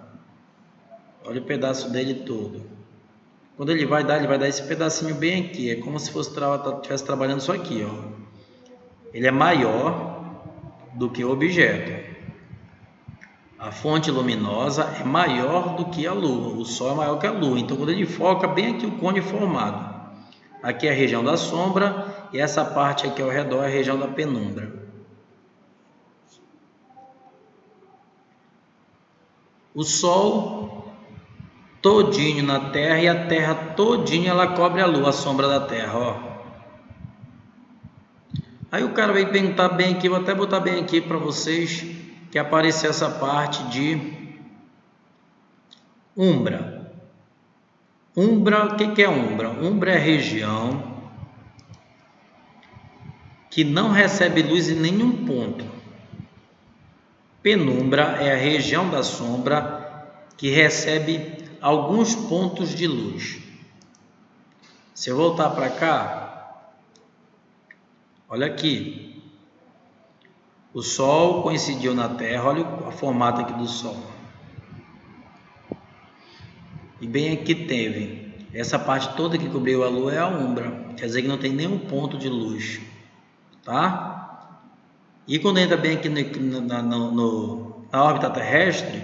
Olha o pedaço dele todo. Quando ele vai dar esse pedacinho bem aqui, é como se estivesse trabalhando isso aqui, ó. Ele é maior do que o objeto. A fonte luminosa é maior do que a Lua, o Sol é maior que a Lua. Então, quando ele foca, bem aqui o cone formado. Aqui é a região da sombra e essa parte aqui ao redor é a região da penumbra. O Sol todinho na Terra e a Terra todinha ela cobre a Lua, a sombra da Terra, ó. Aí o cara veio perguntar bem aqui, vou até botar bem aqui para vocês, que apareceu essa parte de umbra. Umbra, o que é umbra? Umbra é a região que não recebe luz em nenhum ponto. Penumbra é a região da sombra que recebe alguns pontos de luz. Se eu voltar para cá, olha aqui. O Sol coincidiu na Terra, olha o formato aqui do Sol. E bem aqui teve, essa parte toda que cobriu a Lua é a umbra, quer dizer que não tem nenhum ponto de luz, tá? E quando entra bem aqui na órbita terrestre,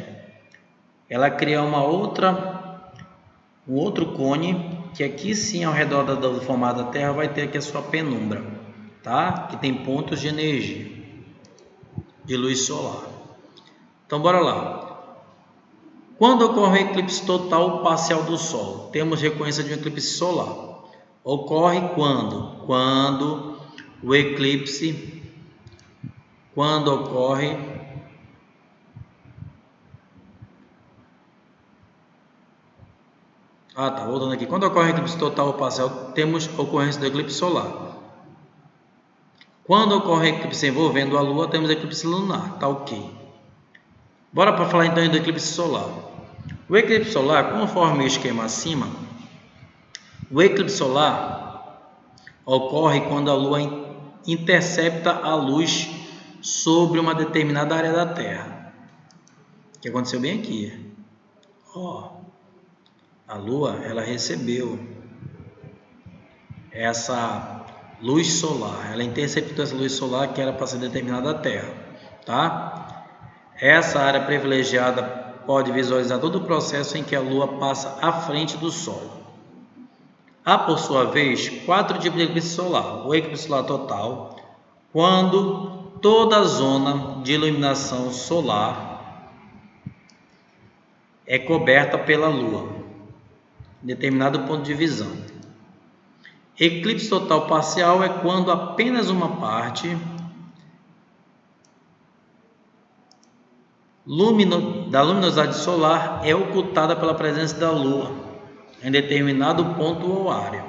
ela cria um outro cone, que aqui sim ao redor do formato da Terra vai ter aqui a sua penumbra, tá? Que tem pontos de energia, de luz solar. Então bora lá. Quando ocorre o eclipse total ou parcial do Sol? Temos recorrência de um eclipse solar. Ocorre quando? Quando o eclipse, quando ocorre voltando aqui. Quando ocorre eclipse total ou parcial, temos ocorrência do eclipse solar. Quando ocorre eclipse envolvendo a Lua, temos eclipse lunar, tá ok. Bora para falar então do eclipse solar. O eclipse solar, conforme o esquema acima, o eclipse solar ocorre quando a Lua intercepta a luz sobre uma determinada área da Terra. O que aconteceu bem aqui. A Lua, ela recebeu essa luz solar, ela interceptou essa luz solar que era para ser determinada da Terra, tá? Essa área privilegiada pode visualizar todo o processo em que a Lua passa à frente do Sol. Há, por sua vez, 4 tipos de eclipse solar. O eclipse solar total, quando toda a zona de iluminação solar é coberta pela Lua, em determinado ponto de visão. Eclipse total parcial é quando apenas uma parte da luminosidade solar é ocultada pela presença da Lua em determinado ponto ou área.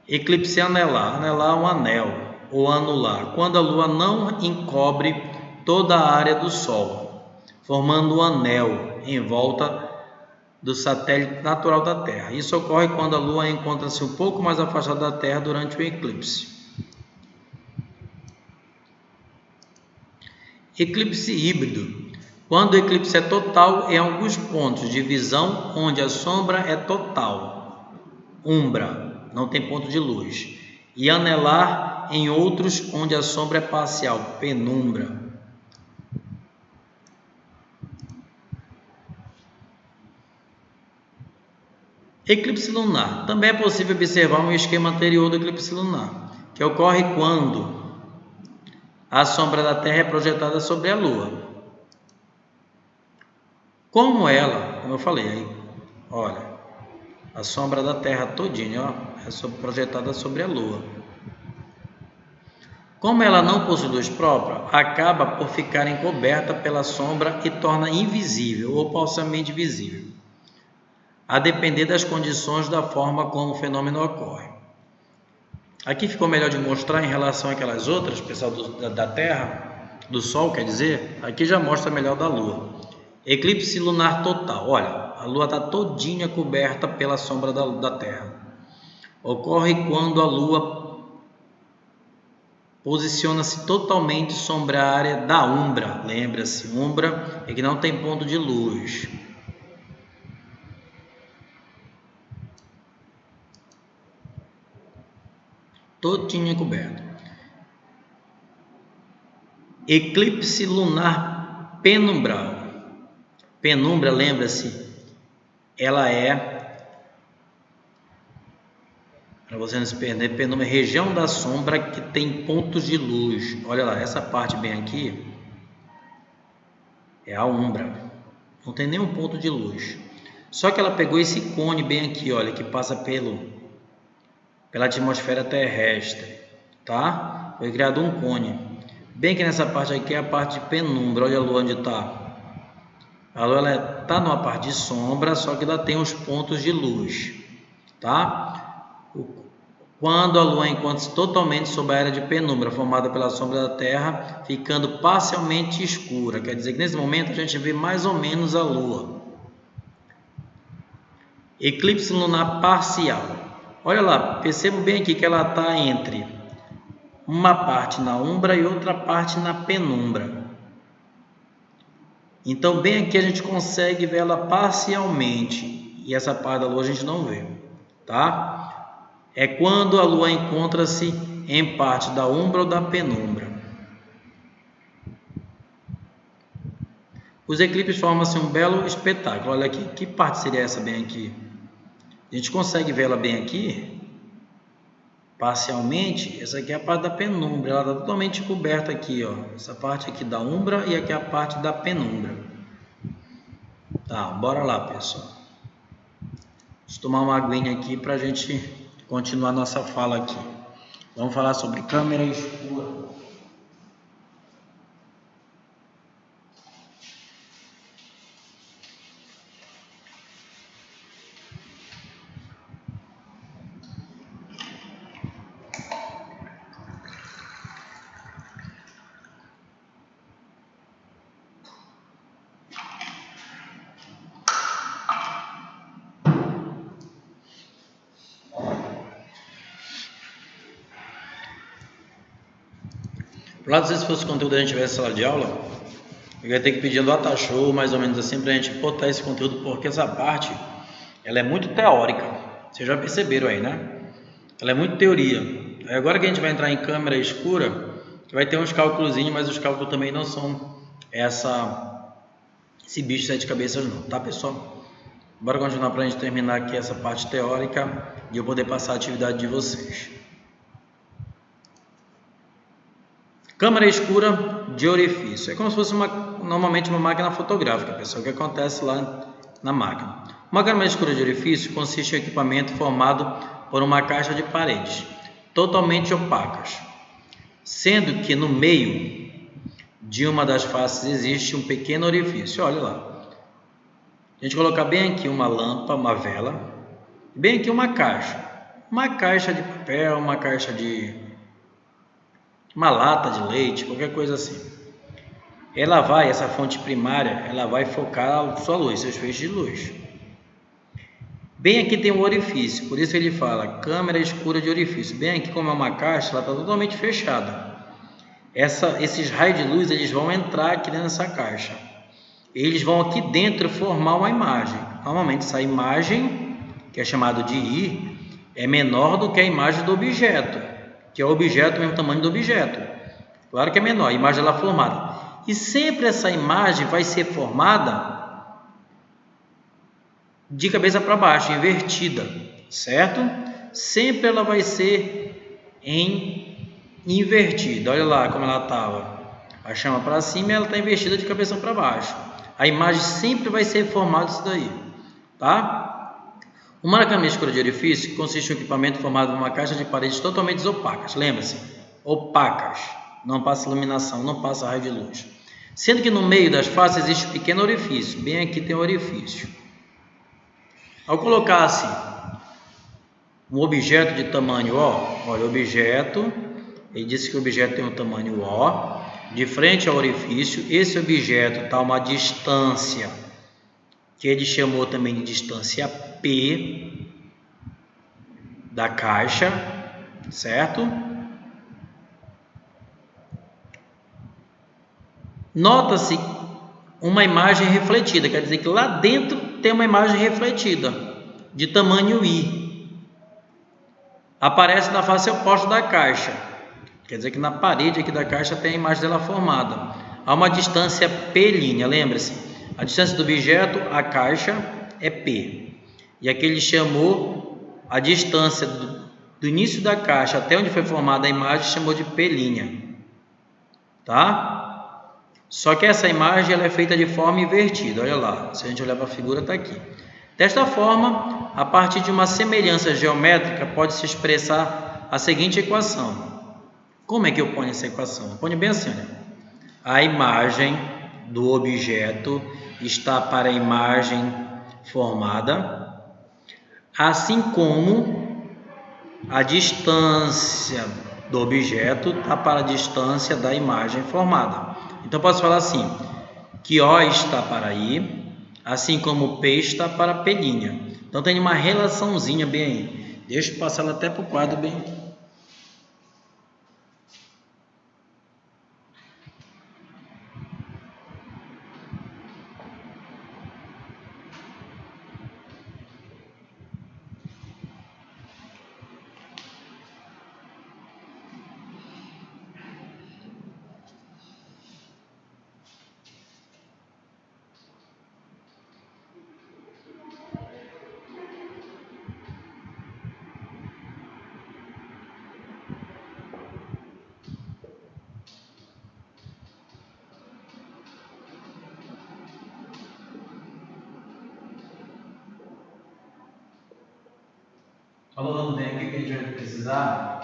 Eclipse anelar. Anelar é um anel ou anular, quando a Lua não encobre toda a área do Sol, formando um anel em volta do satélite natural da Terra. Isso ocorre quando a Lua encontra-se um pouco mais afastada da Terra durante o eclipse. Eclipse híbrido. Quando o eclipse é total em alguns pontos de visão onde a sombra é total, umbra, não tem ponto de luz, e anelar em outros onde a sombra é parcial, penumbra. Eclipse lunar. Também é possível observar um esquema anterior do eclipse lunar, que ocorre quando a sombra da Terra é projetada sobre a Lua. Como eu falei aí, olha, a sombra da Terra todinha, é projetada sobre a Lua. Como ela não possui luz própria, acaba por ficar encoberta pela sombra e torna invisível ou parcialmente visível, a depender das condições da forma como o fenômeno ocorre. Aqui ficou melhor de mostrar em relação àquelas outras, pessoal, da Terra, do Sol, quer dizer, aqui já mostra melhor da Lua. Eclipse lunar total. Olha, a Lua está todinha coberta pela sombra da Terra. Ocorre quando a Lua posiciona-se totalmente sobre a área da umbra. Lembra-se, umbra é que não tem ponto de luz. Todinha coberta. Eclipse lunar penumbral. Penumbra, lembra-se, ela é, para você não se perder, penumbra é região da sombra que tem pontos de luz. Olha lá, essa parte bem aqui é a umbra, não tem nenhum ponto de luz. Só que ela pegou esse cone bem aqui, olha, que passa pela atmosfera terrestre, tá? Foi criado um cone. Bem que nessa parte aqui é a parte de penumbra. Olha a lua onde está. A lua está numa parte de sombra, só que ela tem os pontos de luz, tá? Quando a lua encontra-se totalmente sob a era de penumbra, formada pela sombra da Terra, ficando parcialmente escura. Quer dizer que nesse momento a gente vê mais ou menos a lua. Eclipse lunar parcial. Olha lá, percebo bem aqui que ela está entre uma parte na umbra e outra parte na penumbra. Então, bem aqui a gente consegue ver ela parcialmente, e essa parte da lua a gente não vê, tá? É quando a lua encontra-se em parte da umbra ou da penumbra. Os eclipses formam-se um belo espetáculo. Olha aqui, que parte seria essa bem aqui? A gente consegue ver ela bem aqui? Parcialmente, essa aqui é a parte da penumbra, ela está totalmente coberta aqui, ó. Essa parte aqui da umbra e aqui a parte da penumbra. Tá, bora lá, pessoal. Deixa eu tomar uma aguinha aqui para a gente continuar nossa fala aqui. Vamos falar sobre câmera escura. Para lá, se fosse conteúdo a gente tivesse sala de aula, eu ia ter que pedir no data show, mais ou menos assim, para a gente botar esse conteúdo, porque essa parte ela é muito teórica. Vocês já perceberam aí, né? Ela é muito teoria. Agora que a gente vai entrar em câmera escura, que vai ter uns cálculozinhos, mas os cálculos também não são esse bicho de 7 cabeças não, tá, pessoal? Bora continuar para a gente terminar aqui essa parte teórica e eu poder passar a atividade de vocês. Câmera escura de orifício. É como se fosse normalmente uma máquina fotográfica, pessoal, que acontece lá na máquina. Uma câmera escura de orifício consiste em um equipamento formado por uma caixa de paredes totalmente opacas, sendo que no meio de uma das faces existe um pequeno orifício. Olha lá. A gente colocar bem aqui uma lâmpada, uma vela, bem aqui uma caixa de papel, uma lata de leite, qualquer coisa assim. Essa fonte primária, ela vai focar a sua luz, seus feixes de luz. Bem aqui tem um orifício, por isso ele fala câmera escura de orifício. Bem aqui, como é uma caixa, ela está totalmente fechada. Esses raios de luz, eles vão entrar aqui dentro dessa caixa. Eles vão aqui dentro formar uma imagem. Normalmente essa imagem, que é chamada de I, é menor do que a imagem do objeto, que é o objeto, o mesmo tamanho do objeto. Claro que é menor, a imagem ela é formada. E sempre essa imagem vai ser formada de cabeça para baixo, invertida, certo? Sempre ela vai ser invertida. Olha lá como ela estava. A chama para cima e ela está invertida de cabeça para baixo. A imagem sempre vai ser formada isso daí, tá? Uma câmera escura de orifício consiste em um equipamento formado em uma caixa de paredes totalmente opacas. Lembra-se? Opacas. Não passa iluminação, não passa raio de luz. Sendo que no meio das faces existe um pequeno orifício. Bem aqui tem um orifício. Ao colocar assim um objeto de tamanho O, olha o objeto, ele disse que o objeto tem um tamanho O, de frente ao orifício, esse objeto está a uma distância, que ele chamou também de distância P da caixa, certo? Nota-se uma imagem refletida, quer dizer que lá dentro tem uma imagem refletida, de tamanho I. Aparece na face oposta da caixa, quer dizer que na parede aqui da caixa tem a imagem dela formada. a uma distância P', lembra-se? A distância do objeto à caixa é P. E aqui ele chamou a distância do início da caixa até onde foi formada a imagem, chamou de P'. Tá? Só que essa imagem ela é feita de forma invertida. Olha lá, se a gente olhar para a figura, está aqui. Desta forma, a partir de uma semelhança geométrica, pode-se expressar a seguinte equação. Como é que eu ponho essa equação? Eu ponho bem assim, olha. A imagem do objeto está para a imagem formada, assim como a distância do objeto está para a distância da imagem formada. Então, posso falar assim, que O está para I, assim como P está para P'. Então, tem uma relaçãozinha bem aí. Deixa eu passar ela até para o quadro bem. Falando bem aqui que a gente vai precisar.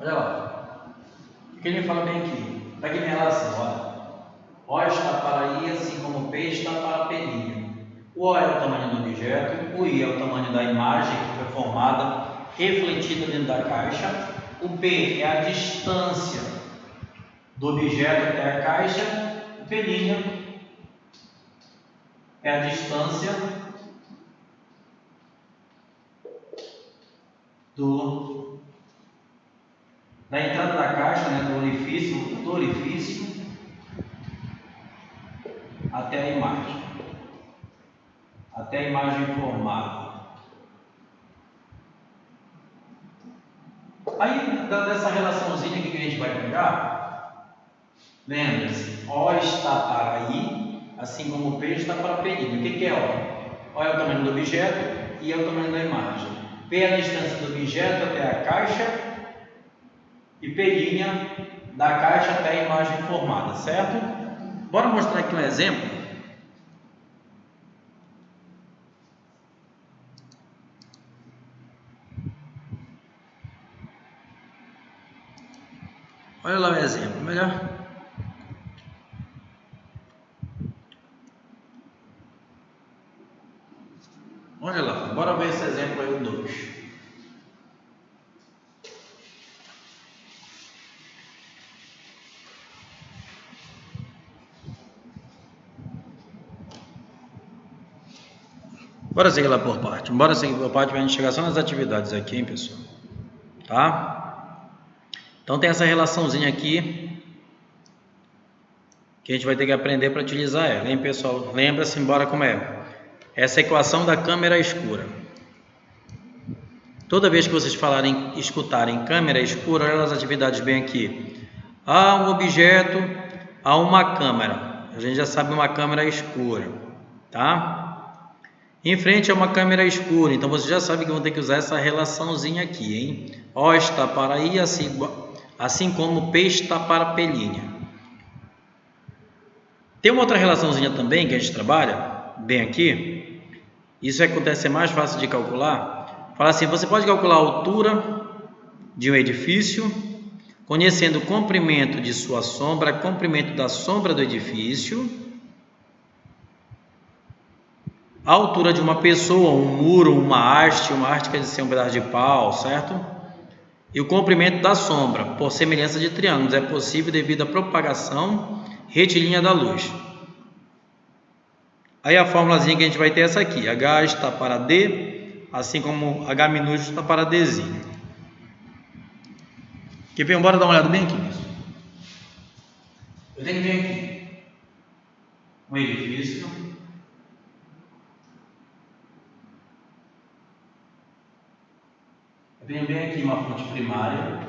Olha lá, o que ele fala bem aqui? Está aqui minha relação, olha. O está para I, assim como P está para P'. O O é o tamanho do objeto, o I é o tamanho da imagem que foi formada, refletida dentro da caixa. O P é a distância do objeto até a caixa. O P' é a distância da entrada da caixa, né, do orifício até a imagem formada. Aí, dessa relaçãozinha aqui que a gente vai pegar, lembra-se, O está para I, assim como P está para P'. O que é O? O é o tamanho do objeto e I é o tamanho da imagem. P é a distância do objeto até a caixa e P' da caixa até a imagem formada, certo? Bora mostrar aqui um exemplo. Olha lá o exemplo, melhor. Olha lá, bora ver esse exemplo aí, o 2. Bora seguir lá por parte. Bora seguir por parte para a gente chegar só nas atividades aqui, hein, pessoal? Tá? Então tem essa relaçãozinha aqui que a gente vai ter que aprender para utilizar ela, hein, pessoal? Lembra-se, embora como é? Essa equação da câmera escura. Toda vez que vocês escutarem câmera escura, olha as atividades bem aqui. Há um objeto, há uma câmera. A gente já sabe uma câmera escura, tá? Em frente a uma câmera escura, então você já sabe que vão ter que usar essa relaçãozinha aqui, hein? O está para I, assim como P está para P'. Tem uma outra relaçãozinha também que a gente trabalha, bem aqui. Isso acontece ser mais fácil de calcular. Fala assim, você pode calcular a altura de um edifício, conhecendo o comprimento de sua sombra, comprimento da sombra do edifício, a altura de uma pessoa, um muro, uma haste quer dizer um pedaço de pau, certo? E o comprimento da sombra, por semelhança de triângulos, é possível devido à propagação retilínea da luz. Aí a formulazinha que a gente vai ter é essa aqui. H está para D, assim como H minúsculo está para Dzinho. Que vem, bora dar uma olhada bem aqui. Eu tenho que vir aqui um edifício. Eu tenho bem aqui uma fonte primária,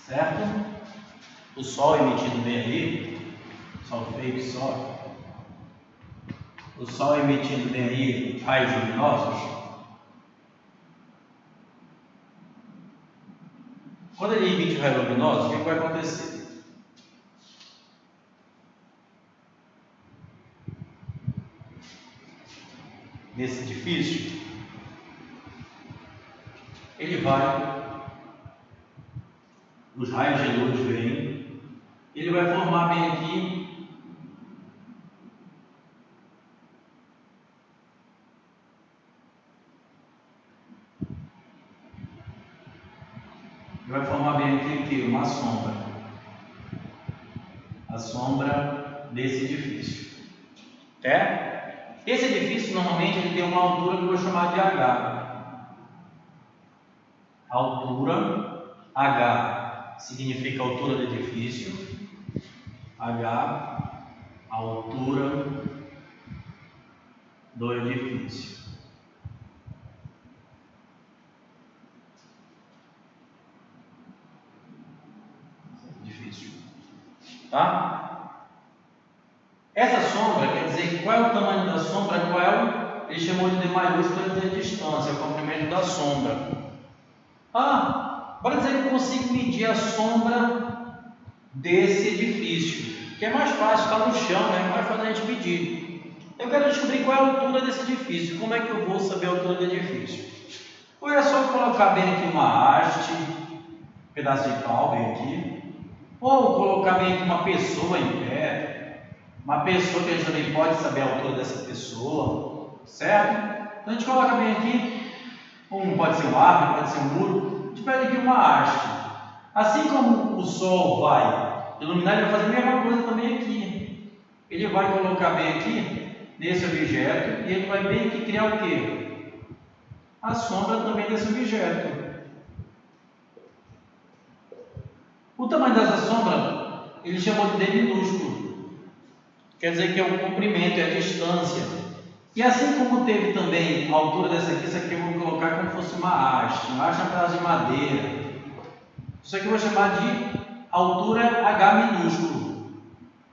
certo? O sol emitido bem ali, sol fake, sol. O sol emitindo bem aí raios luminosos. Quando ele emite raios luminosos, o que vai acontecer? Nesse edifício, ele vai, os raios de luz vêm, ele vai formar bem aqui uma sombra. A sombra desse edifício. Esse edifício normalmente ele tem uma altura que eu vou chamar de H. Altura H significa altura do edifício. H, altura do edifício. Tá? Essa sombra quer dizer qual é o tamanho da sombra, ele chamou de D maiúsculo, quer dizer distância, é o comprimento da sombra. Bora dizer que eu consigo medir a sombra desse edifício, que é mais fácil, está no chão, né? É mais fácil a gente medir. Eu quero descobrir qual é a altura desse edifício. Como é que eu vou saber a altura do edifício? Ou é só colocar bem aqui uma haste, um pedaço de pau bem aqui. Ou colocar bem aqui uma pessoa em pé, uma pessoa que a gente também pode saber a altura dessa pessoa, certo? Então a gente coloca bem aqui, pode ser um árvore, pode ser um muro, a gente pega aqui uma haste. Assim como o sol vai iluminar, ele vai fazer a mesma coisa também aqui. Ele vai colocar bem aqui, nesse objeto, e ele vai bem aqui criar o quê? A sombra também desse objeto. O tamanho dessa sombra, ele chamou de D minúsculo. Quer dizer que é o comprimento, é a distância. E assim como teve também a altura dessa aqui, isso aqui eu vou colocar como se fosse uma haste é um pedaço de madeira. Isso aqui eu vou chamar de altura H minúsculo.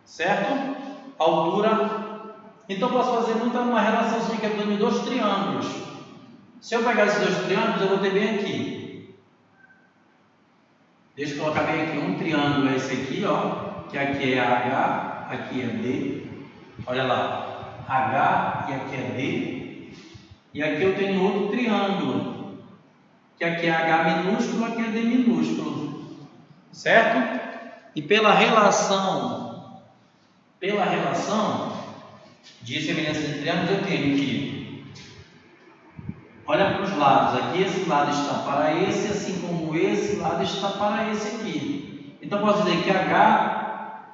Certo? Altura. Então eu posso fazer uma relaçãozinha que é de dois triângulos. Se eu pegar esses dois triângulos, eu vou ter bem aqui. Deixa eu colocar bem aqui, um triângulo é esse aqui, ó, que aqui é H, aqui é D, olha lá, H e aqui é D, e aqui eu tenho outro triângulo, que aqui é H minúsculo, aqui é D minúsculo, certo? E pela relação de semelhança de triângulos, eu tenho que olha para os lados, aqui esse lado está para esse, assim como esse lado está para esse aqui. Então posso dizer que H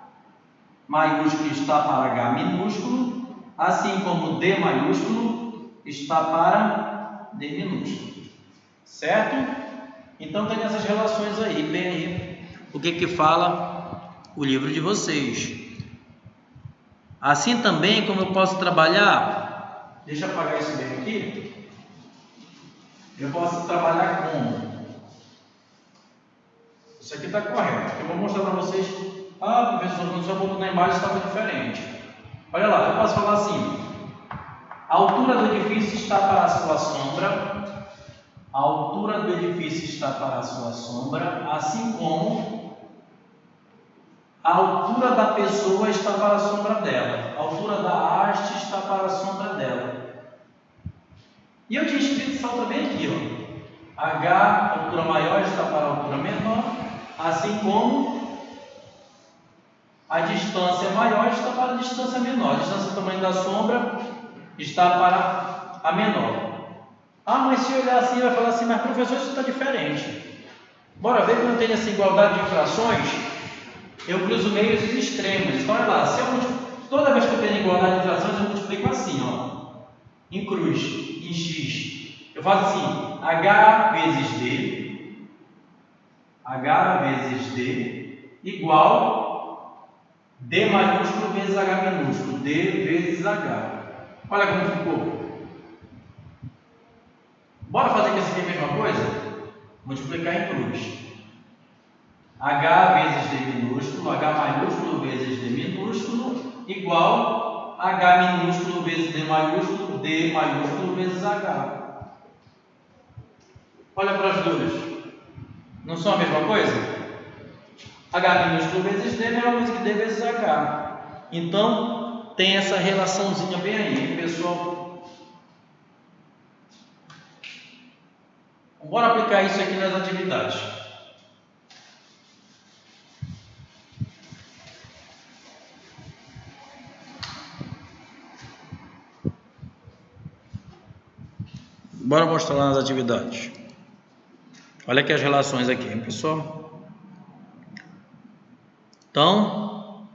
maiúsculo está para H minúsculo, assim como D maiúsculo está para D minúsculo. Certo? Então tem essas relações aí, bem aí, o que fala o livro de vocês. Assim também como eu posso trabalhar, deixa eu apagar isso bem aqui. Eu posso trabalhar como? Isso aqui está correto. Eu vou mostrar para vocês. Professor, quando o senhor botou na imagem estava diferente. Olha lá, eu posso falar assim. A altura do edifício está para a sua sombra. A altura do edifício está para a sua sombra, assim como a altura da pessoa está para a sombra dela. A altura da haste está para a sombra dela. E eu tinha escrito só também aqui, ó. H, a altura maior, está para a altura menor, assim como a distância maior está para a distância menor. A distância do tamanho da sombra está para a menor. Ah, mas se olhar assim, vai falar assim, mas professor, isso está diferente. Bora ver que não tem essa igualdade de frações, eu cruzo meios e extremos. Então, olha lá, toda vez que eu tenho igualdade de frações, eu multiplico assim, ó, em cruz, em x. Eu faço assim, h vezes d igual d maiúsculo vezes h minúsculo, d vezes h. Olha como ficou. Bora fazer com esse aqui a mesma coisa? Multiplicar em cruz. H vezes d minúsculo, H maiúsculo vezes d minúsculo, igual H minúsculo vezes d maiúsculo vezes H. Olha para as duas. Não são a mesma coisa? H minúsculo vezes d é a mesma coisa que d vezes H. Então, tem essa relaçãozinha bem aí, hein, pessoal? Bora aplicar isso aqui nas atividades. Bora mostrar lá nas atividades. Olha aqui as relações aqui, hein, pessoal? Então,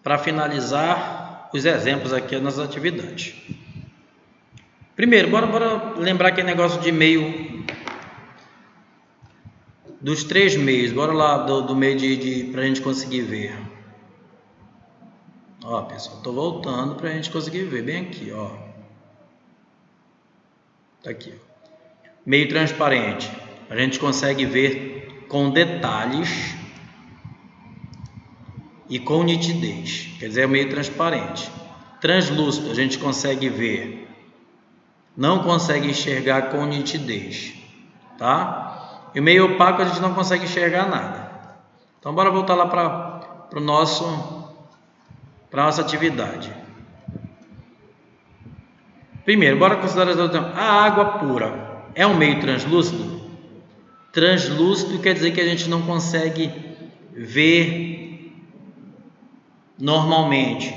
para finalizar os exemplos aqui nas atividades. Primeiro, bora lembrar aquele negócio de meio, dos três meios. Bora lá do meio para a gente conseguir ver. Ó, pessoal, estou voltando para a gente conseguir ver bem aqui, ó. Tá aqui, ó. Meio transparente. A gente consegue ver com detalhes e com nitidez. Quer dizer, é meio transparente. Translúcido, a gente consegue ver. Não consegue enxergar com nitidez, tá? E o meio opaco a gente não consegue enxergar nada. Então, bora voltar lá para nossa atividade. Primeiro, bora considerar a água pura. É um meio translúcido? Translúcido quer dizer que a gente não consegue ver normalmente.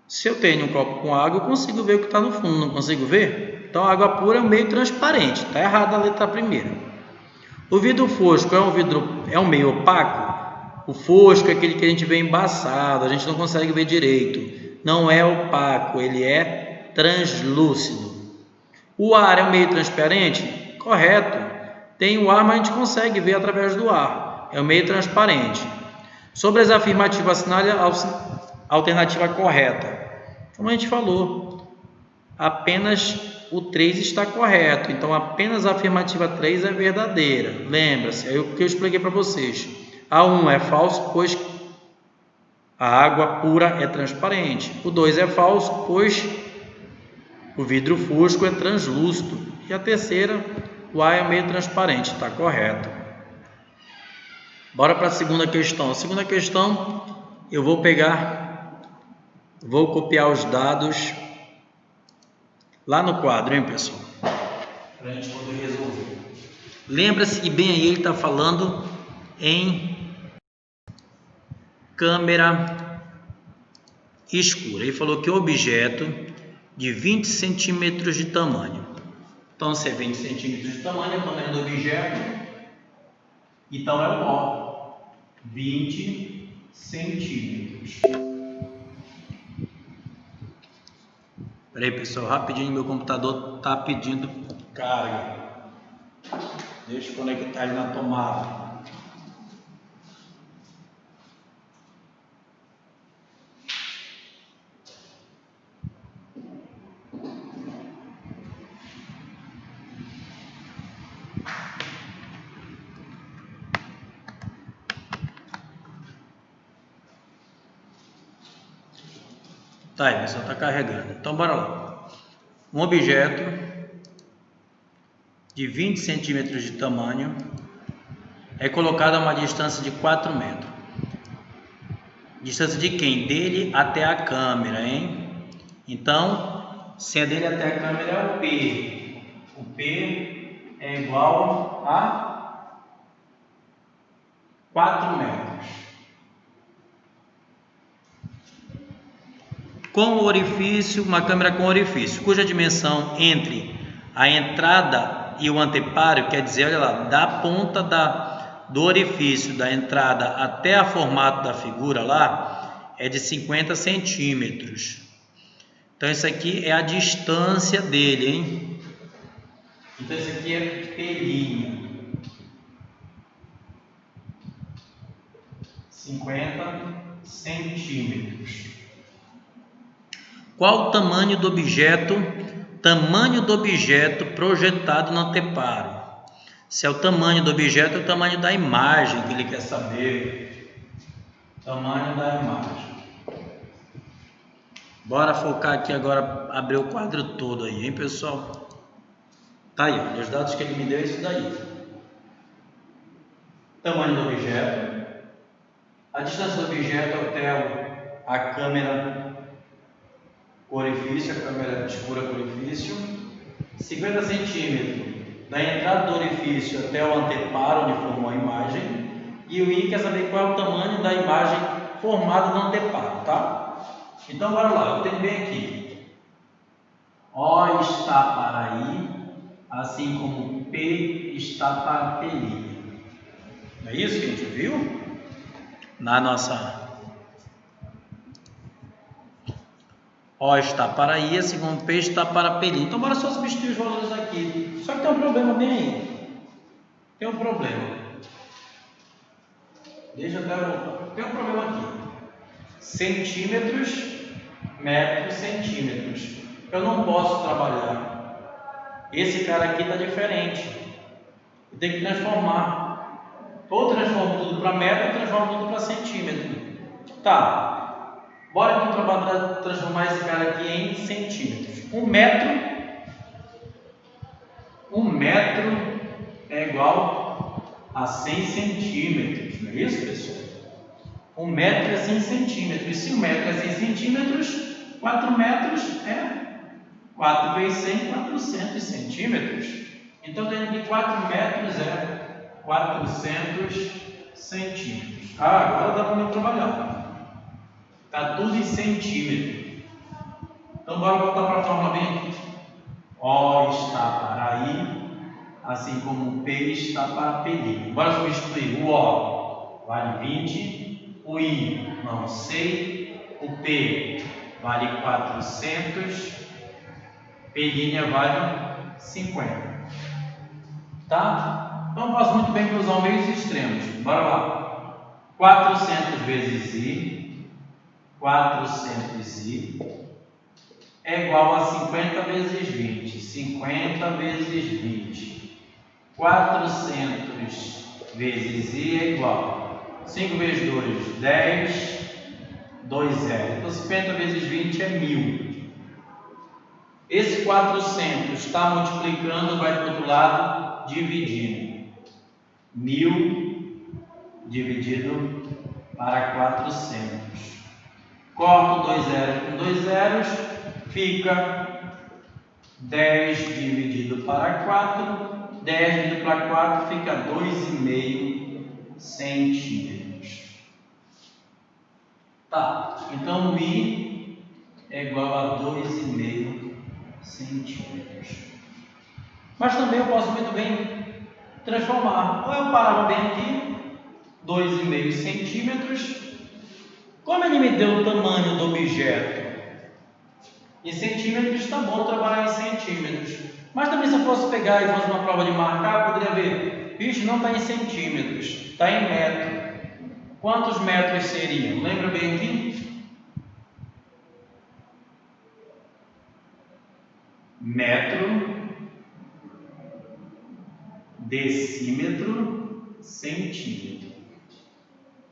Se eu tenho um copo com água, eu consigo ver o que está no fundo, não consigo ver? Então, a água pura é um meio transparente. Está errada a letra primeira. O vidro fosco é um meio opaco? O fosco é aquele que a gente vê embaçado, a gente não consegue ver direito. Não é opaco, ele é translúcido. O ar é um meio transparente? Correto. Tem o ar, mas a gente consegue ver através do ar. É um meio transparente. Sobre as afirmativas, assinale a alternativa correta. Como a gente falou, apenas o 3 está correto. Então, apenas a afirmativa 3 é verdadeira. Lembra-se, é o que eu expliquei para vocês. A 1 é falso, pois a água pura é transparente. O 2 é falso, pois o vidro fosco é translúcido. E a terceira, o ar é meio transparente. Está correto. Bora para a segunda questão. A segunda questão, eu vou copiar os dados lá no quadro, hein, pessoal? Para a gente poder resolver. Lembra-se que bem aí ele está falando em câmera escura. Ele falou que o objeto de 20 centímetros de tamanho. Então, se é 20 centímetros de tamanho, é o tamanho do objeto. Então, é o nó. 20 centímetros. Espera aí, pessoal, rapidinho, meu computador está pedindo carga. Deixa eu conectar ele na tomada. Tá aí, pessoal, está carregando. Então, bora lá. Um objeto de 20 centímetros de tamanho é colocado a uma distância de 4 metros. Distância de quem? Dele até a câmera, hein? Então, se é dele até a câmera é o P. O P é igual a 4 metros. Com o orifício, uma câmera com orifício, cuja dimensão entre a entrada e o anteparo, quer dizer, olha lá, da ponta do orifício da entrada até o formato da figura lá, é de 50 centímetros. Então, isso aqui é a distância dele, hein? Então, isso aqui é pelinho. 50 centímetros. Qual o tamanho do objeto? Tamanho do objeto projetado no anteparo. Se é o tamanho do objeto, é o tamanho da imagem que ele quer saber. Tamanho da imagem. Bora focar aqui agora, abrir o quadro todo aí, hein, pessoal? Tá aí, ó, os dados que ele me deu é isso daí. Tamanho do objeto. A distância do objeto até a câmera orifício, a câmera escura com orifício. 50 centímetros da entrada do orifício até o anteparo onde formou a imagem. E o I quer saber qual é o tamanho da imagem formada no anteparo, tá? Então, bora lá, eu tenho bem aqui. O está para I, assim como P está para PI. Não é isso que a gente viu? Na nossa... O está para I, assim como P está para PI. Então, bora só substituir os valores aqui. Só que tem um problema bem aí. Tem um problema. Deixa eu até voltar. Tem um problema aqui. Centímetros, metros, centímetros. Eu não posso trabalhar. Esse cara aqui está diferente. Eu tenho que transformar. Ou transformo tudo para metro, ou transformo tudo para centímetro. Tá. Bora então transformar esse cara aqui em centímetros. Um metro é igual a 100 centímetros. Não é isso, pessoal? 1 metro é 100 centímetros. E se 1 metro é 100 centímetros, 4 metros é 4 vezes 100, 400 centímetros. Então, dentro de 4 metros é 400 centímetros. Agora dá para eu trabalhar. Está tudo em centímetro. Então, bora voltar para a fórmula bem aqui. O está para I, assim como P está para PI. Bora substituir. O O vale 20, o I não sei, o P vale 400, PI vale 50. Tá? Então, eu posso muito bem cruzar os meios extremos. Bora lá. 400 vezes I. 400i é igual a 50 vezes 20. 50 vezes 20. 400 vezes i é igual. 5 vezes 2, 10. 2 0. Então, 50 vezes 20 é 1000. Esse 400 está multiplicando, vai para o outro lado, dividindo. 1000 dividido para 400. Corto 2 zeros com 2 zeros, fica 10 dividido para 4, 10 dividido para 4 fica 2,5 centímetros. Tá, então o I é igual a 2,5 centímetros. Mas também eu posso muito bem transformar. Ou eu parava bem aqui, 2,5 centímetros. Como ele me deu o tamanho do objeto em centímetros, está bom trabalhar em centímetros. Mas também se eu fosse pegar e fosse uma prova de marcar, eu poderia ver, bicho, não está em centímetros, está em metro. Quantos metros seriam? Lembra bem aqui? Metro, decímetro, centímetro.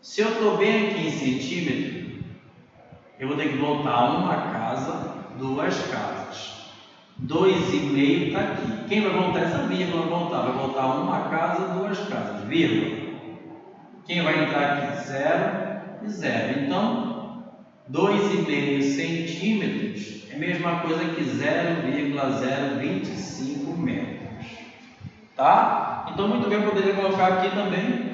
Se eu estou bem aqui em centímetro, eu vou ter que voltar uma casa, 2 casas. 2,5 está aqui. Quem vai voltar essa vírgula? Vai voltar uma casa, 2 casas. Vírgula. Quem vai entrar aqui? 0 e 0. Então, 2,5 centímetros é a mesma coisa que 0,025 metros. Tá? Então, muito bem, eu poderia colocar aqui também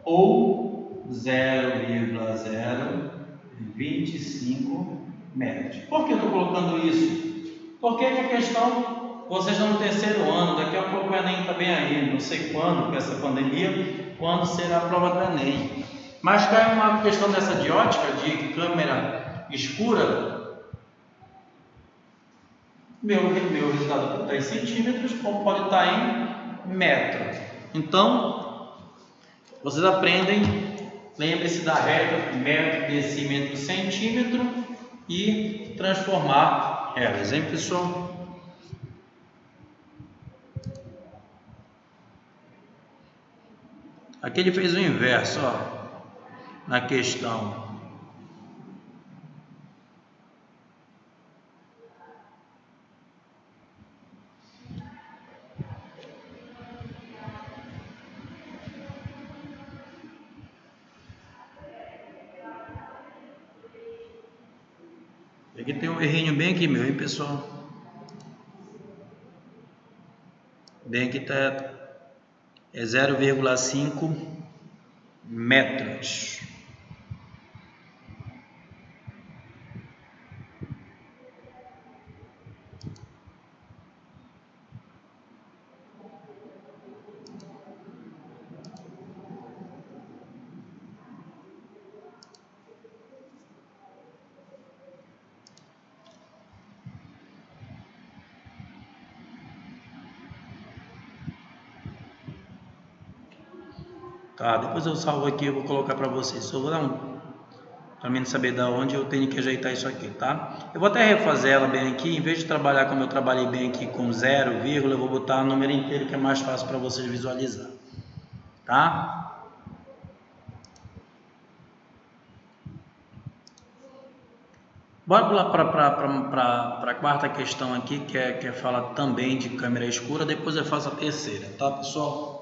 ou 0,025 metros. Por que eu estou colocando isso? Porque a questão vocês estão no terceiro ano, daqui a pouco o Enem está bem aí, não sei quando, com essa pandemia, quando será a prova do Enem. Mas cai uma questão dessa de ótica, de câmera escura, meu resultado está em centímetros, como pode estar em metro. Então, vocês aprendem, lembre-se da regra metro, decímetro, centímetro e transformar elas, hein, pessoal? Aqui ele fez o inverso, ó, na questão. Aqui tem um errinho bem aqui meu, hein, pessoal? Bem aqui tá 0,5 metros. Tá, depois eu salvo aqui, eu vou colocar para vocês. Só vou dar para mim saber da onde eu tenho que ajeitar isso aqui, tá? Eu vou até refazer ela bem aqui, em vez de trabalhar como eu trabalhei bem aqui com 0, eu vou botar o número inteiro que é mais fácil para vocês visualizar, tá? Bora pular para a quarta questão aqui, que fala também de câmera escura, depois eu faço a terceira, tá, pessoal?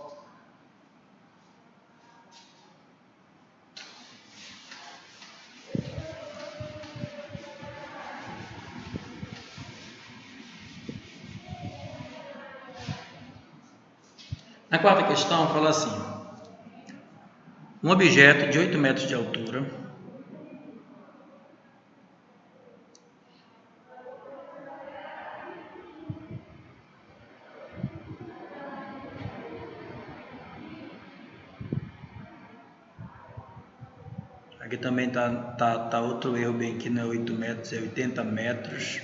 Na quarta questão fala assim: um objeto de 8 metros de altura aqui também tá outro erro bem aqui, não é 8 metros, é 80 metros.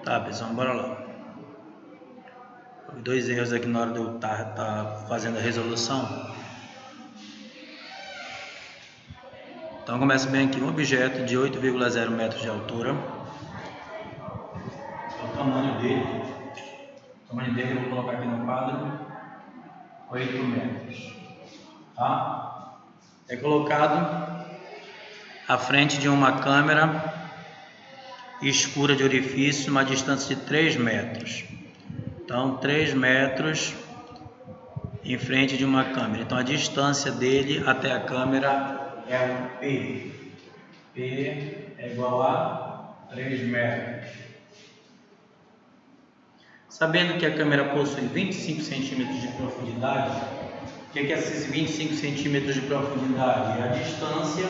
Tá, pessoal, bora lá. Dois erros aqui na hora de eu tá fazendo a resolução. Então começa bem aqui, um objeto de 8,0 metros de altura. O tamanho dele eu vou colocar aqui no quadro, 8 metros. Tá? É colocado à frente de uma câmera escura de orifício, uma distância de 3 metros. Então, 3 metros em frente de uma câmera. Então, a distância dele até a câmera é o P. P é igual a 3 metros. Sabendo que a câmera possui 25 centímetros de profundidade, o que é esses 25 centímetros de profundidade? É a distância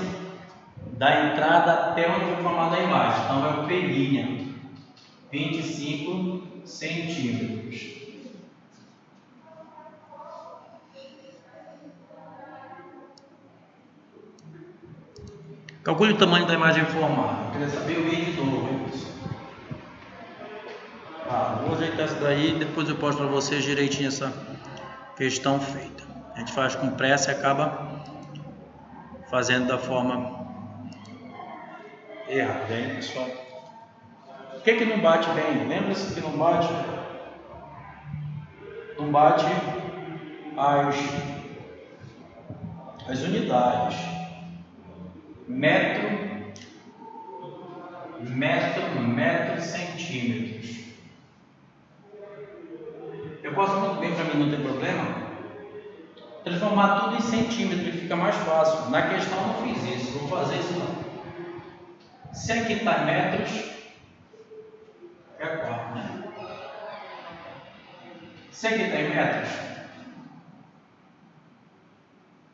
da entrada até onde foi formada a imagem. Então, é o P', 25 centímetros. Calcule o tamanho da imagem formada. Eu queria saber o I de novo, hein, pessoal? Vou ajeitar isso daí e depois eu posto para vocês direitinho essa questão feita. A gente faz com pressa e acaba fazendo da forma errada, hein, pessoal? O que não bate bem? Lembra-se que não bate as as unidades. Metro, centímetros. Eu posso muito bem, para mim não tem problema, transformar tudo em centímetro e fica mais fácil. Na questão eu não fiz isso, vou fazer isso não. Se aqui está metros, é 4, né? Se aqui está em metros,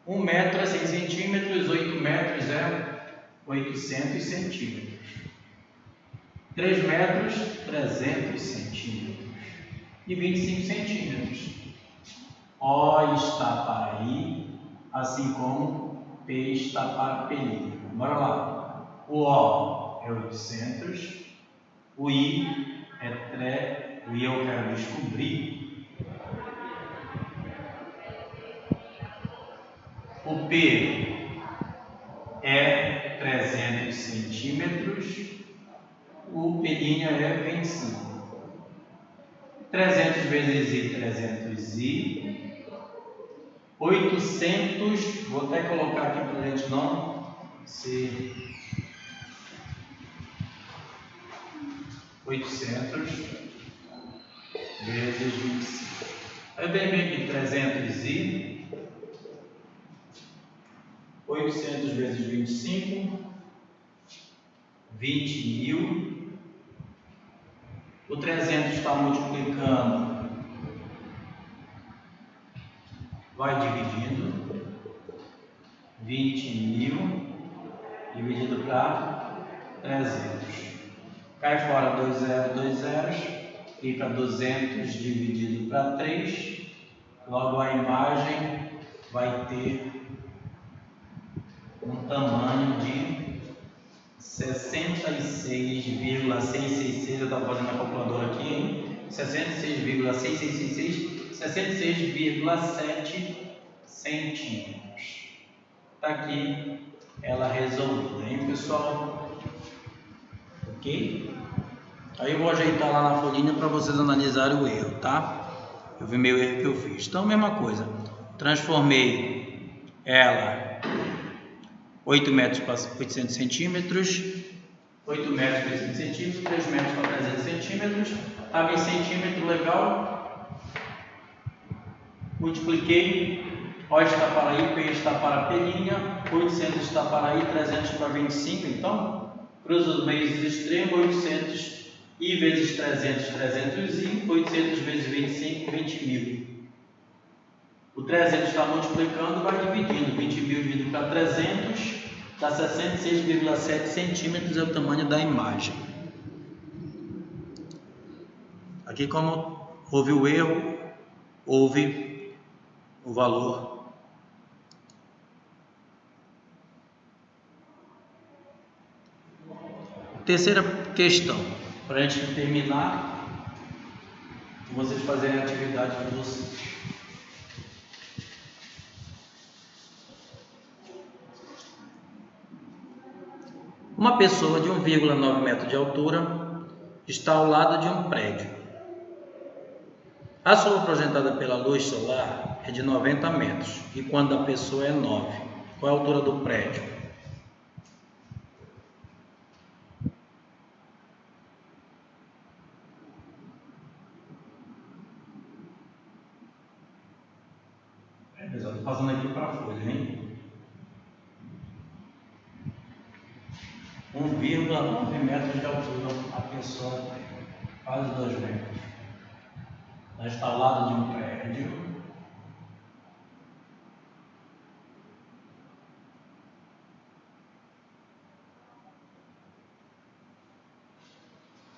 1 metro é 100 centímetros, 8 metros é 800 centímetros. 3 metros, 300 centímetros. E 25 centímetros. O está para I, assim como P está para P'. Bora lá. O O é 800, o I é 3, o I eu quero descobrir. O P é 300 centímetros, o P' é 25. 300 vezes I, 300I. 800, vou até colocar aqui para a gente não se 800 vezes 25. Aí vem aqui 300i, 800 vezes 25, 20.000. O 300 está multiplicando, vai dividindo, 20.000 dividido para 300. Cai fora 2 zeros, 2 zeros, fica 200 dividido para 3, logo a imagem vai ter um tamanho de 66,666, eu estava fazendo a calculadora aqui, hein? 66,6666, 66,7 centímetros. Está aqui ela resolvida, hein, pessoal? Ok? Aí eu vou ajeitar lá na folhinha para vocês analisarem o erro, tá? Eu vi meu erro que eu fiz. Então, mesma coisa. Transformei ela 8 metros para 800 centímetros, 8 metros para 800 centímetros, 3 metros para 300 centímetros. Estava em centímetro, legal. Multipliquei. O está para I, P está para P', 800 está para I, 300 para 25. Então, cruza os meios extremos, 800 I vezes 300, 300i, 800 vezes 25, 20.000. O 300 está multiplicando, vai dividindo. 20.000 dividido para 300, dá 66,7 centímetros, é o tamanho da imagem. Aqui, como houve o erro, houve o valor. Terceira questão, para a gente terminar, vocês fazerem a atividade de vocês. Uma pessoa de 1,9 metro de altura está ao lado de um prédio. A sombra projetada pela luz solar é de 90 metros e quando a pessoa é 9. Qual é a altura do prédio? Estou fazendo aqui para a folha, hein? 1,9 metros de altura a pessoa tem, quase 2 metros. Ela está ao lado de um prédio.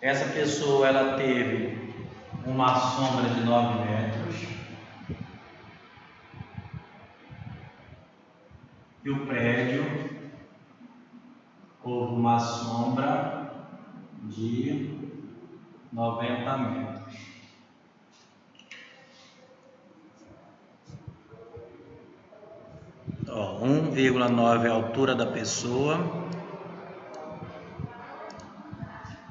Essa pessoa ela teve uma sombra de 9 metros. E o prédio houve uma sombra de 90 metros. Ó, 1,9 é a altura da pessoa.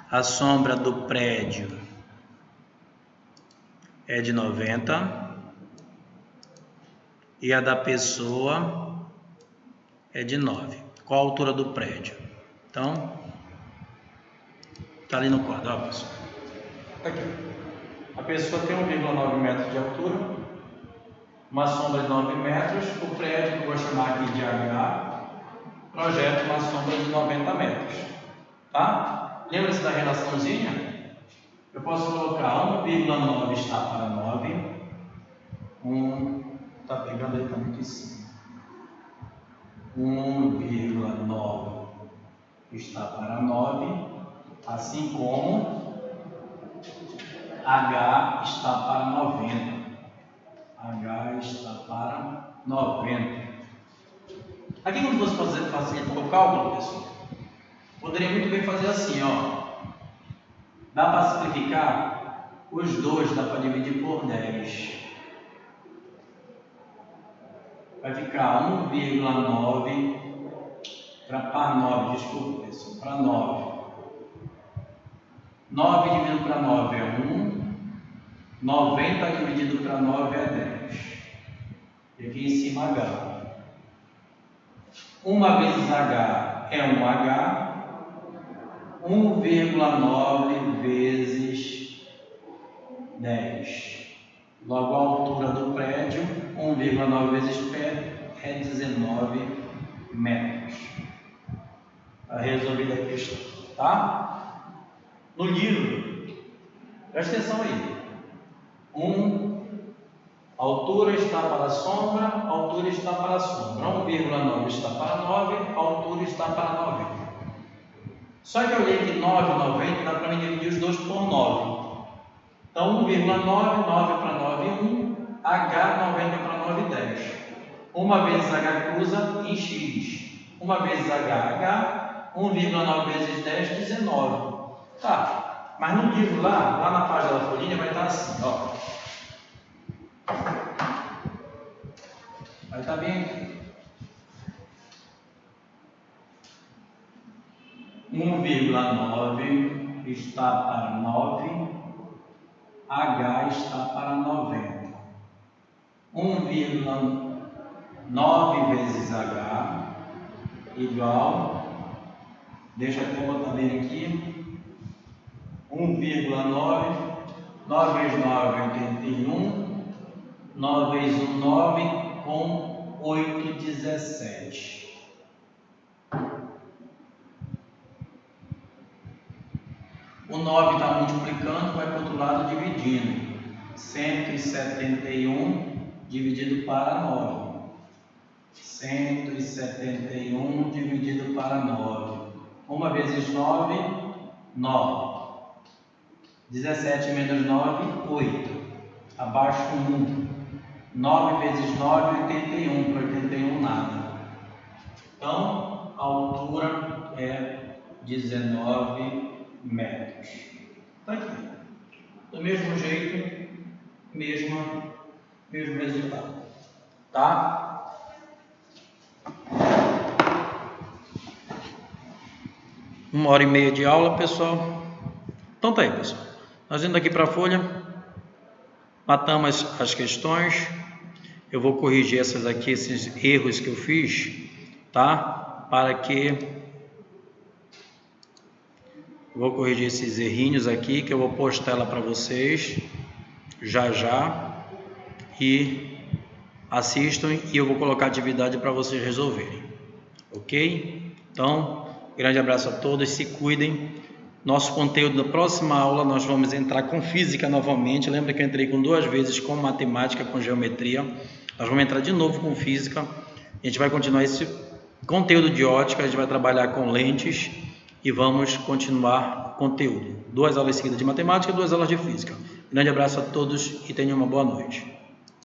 A sombra do prédio é de 90. E a da pessoa é de 9. Qual a altura do prédio? Então, está ali no quadro, ó, pessoal. Aqui. A pessoa tem 1,9 metros de altura, uma sombra de 9 metros, o prédio, que eu vou chamar aqui de H, projeta uma sombra de 90 metros. Tá? Lembra-se da relaçãozinha? Eu posso colocar 1,9 está para 9. Está pegando aí, está muito em cima. 1,9 está para 9, assim como H está para 90. H está para 90. Aqui, quando você facilitar o cálculo, pessoal, poderia muito bem fazer assim, ó. Dá para simplificar? Os dois dá para dividir por 10. Vai ficar 1,9 para 9, desculpa, pessoal, para 9. 9 dividido para 9 é 1. 90 dividido para 9 é 10. E aqui em cima H. 1 vezes H é 1H. 1,9 vezes 10. Logo, a altura do prédio, 1,9 vezes pé, é 19 metros. Está resolvida a questão, tá? No livro, presta atenção aí. A altura está para a sombra, a altura está para a sombra. 1,9 está para 9, a altura está para 90. Só que eu olhei que 9 e 90 dá para mim dividir os dois por 9. Então, 1,9, 9 para 9, 1. H, 90 para 9, 10. Uma vezes H cruza em X. Uma vezes H, 1,9 vezes 10, 19. Tá, mas no livro lá na página da folhinha vai estar assim, ó. Vai estar bem aqui. 1,9 está para 9, H está para 90. 1,9 vezes H igual, deixa eu até botar bem aqui, 1,9, 9 vezes 9 é 81, 9 vezes 1, 9, com 8, 17. O 9 está multiplicando, vai para o outro lado dividindo. 171 dividido para 9. 171 dividido para 9. 1 vezes 9, 9. 17 menos 9, 8. Abaixo 1. 9 vezes 9, 81. Para 81, nada. Então, a altura é 19 metros. Está aqui. Do mesmo jeito, mesmo resultado. Tá? Uma hora e meia de aula, pessoal. Então tá aí, pessoal. Nós indo aqui para a folha, matamos as questões. Eu vou corrigir esses erros que eu fiz, tá? Vou corrigir esses errinhos aqui, que eu vou postar ela para vocês já. E assistam, e eu vou colocar atividade para vocês resolverem. Ok? Então, grande abraço a todos, se cuidem. Nosso conteúdo da próxima aula, nós vamos entrar com física novamente. Lembra que eu entrei com 2 vezes com matemática, com geometria. Nós vamos entrar de novo com física. A gente vai continuar esse conteúdo de ótica, a gente vai trabalhar com lentes e vamos continuar o conteúdo. 2 aulas seguidas de matemática e 2 aulas de física. Grande abraço a todos e tenham uma boa noite.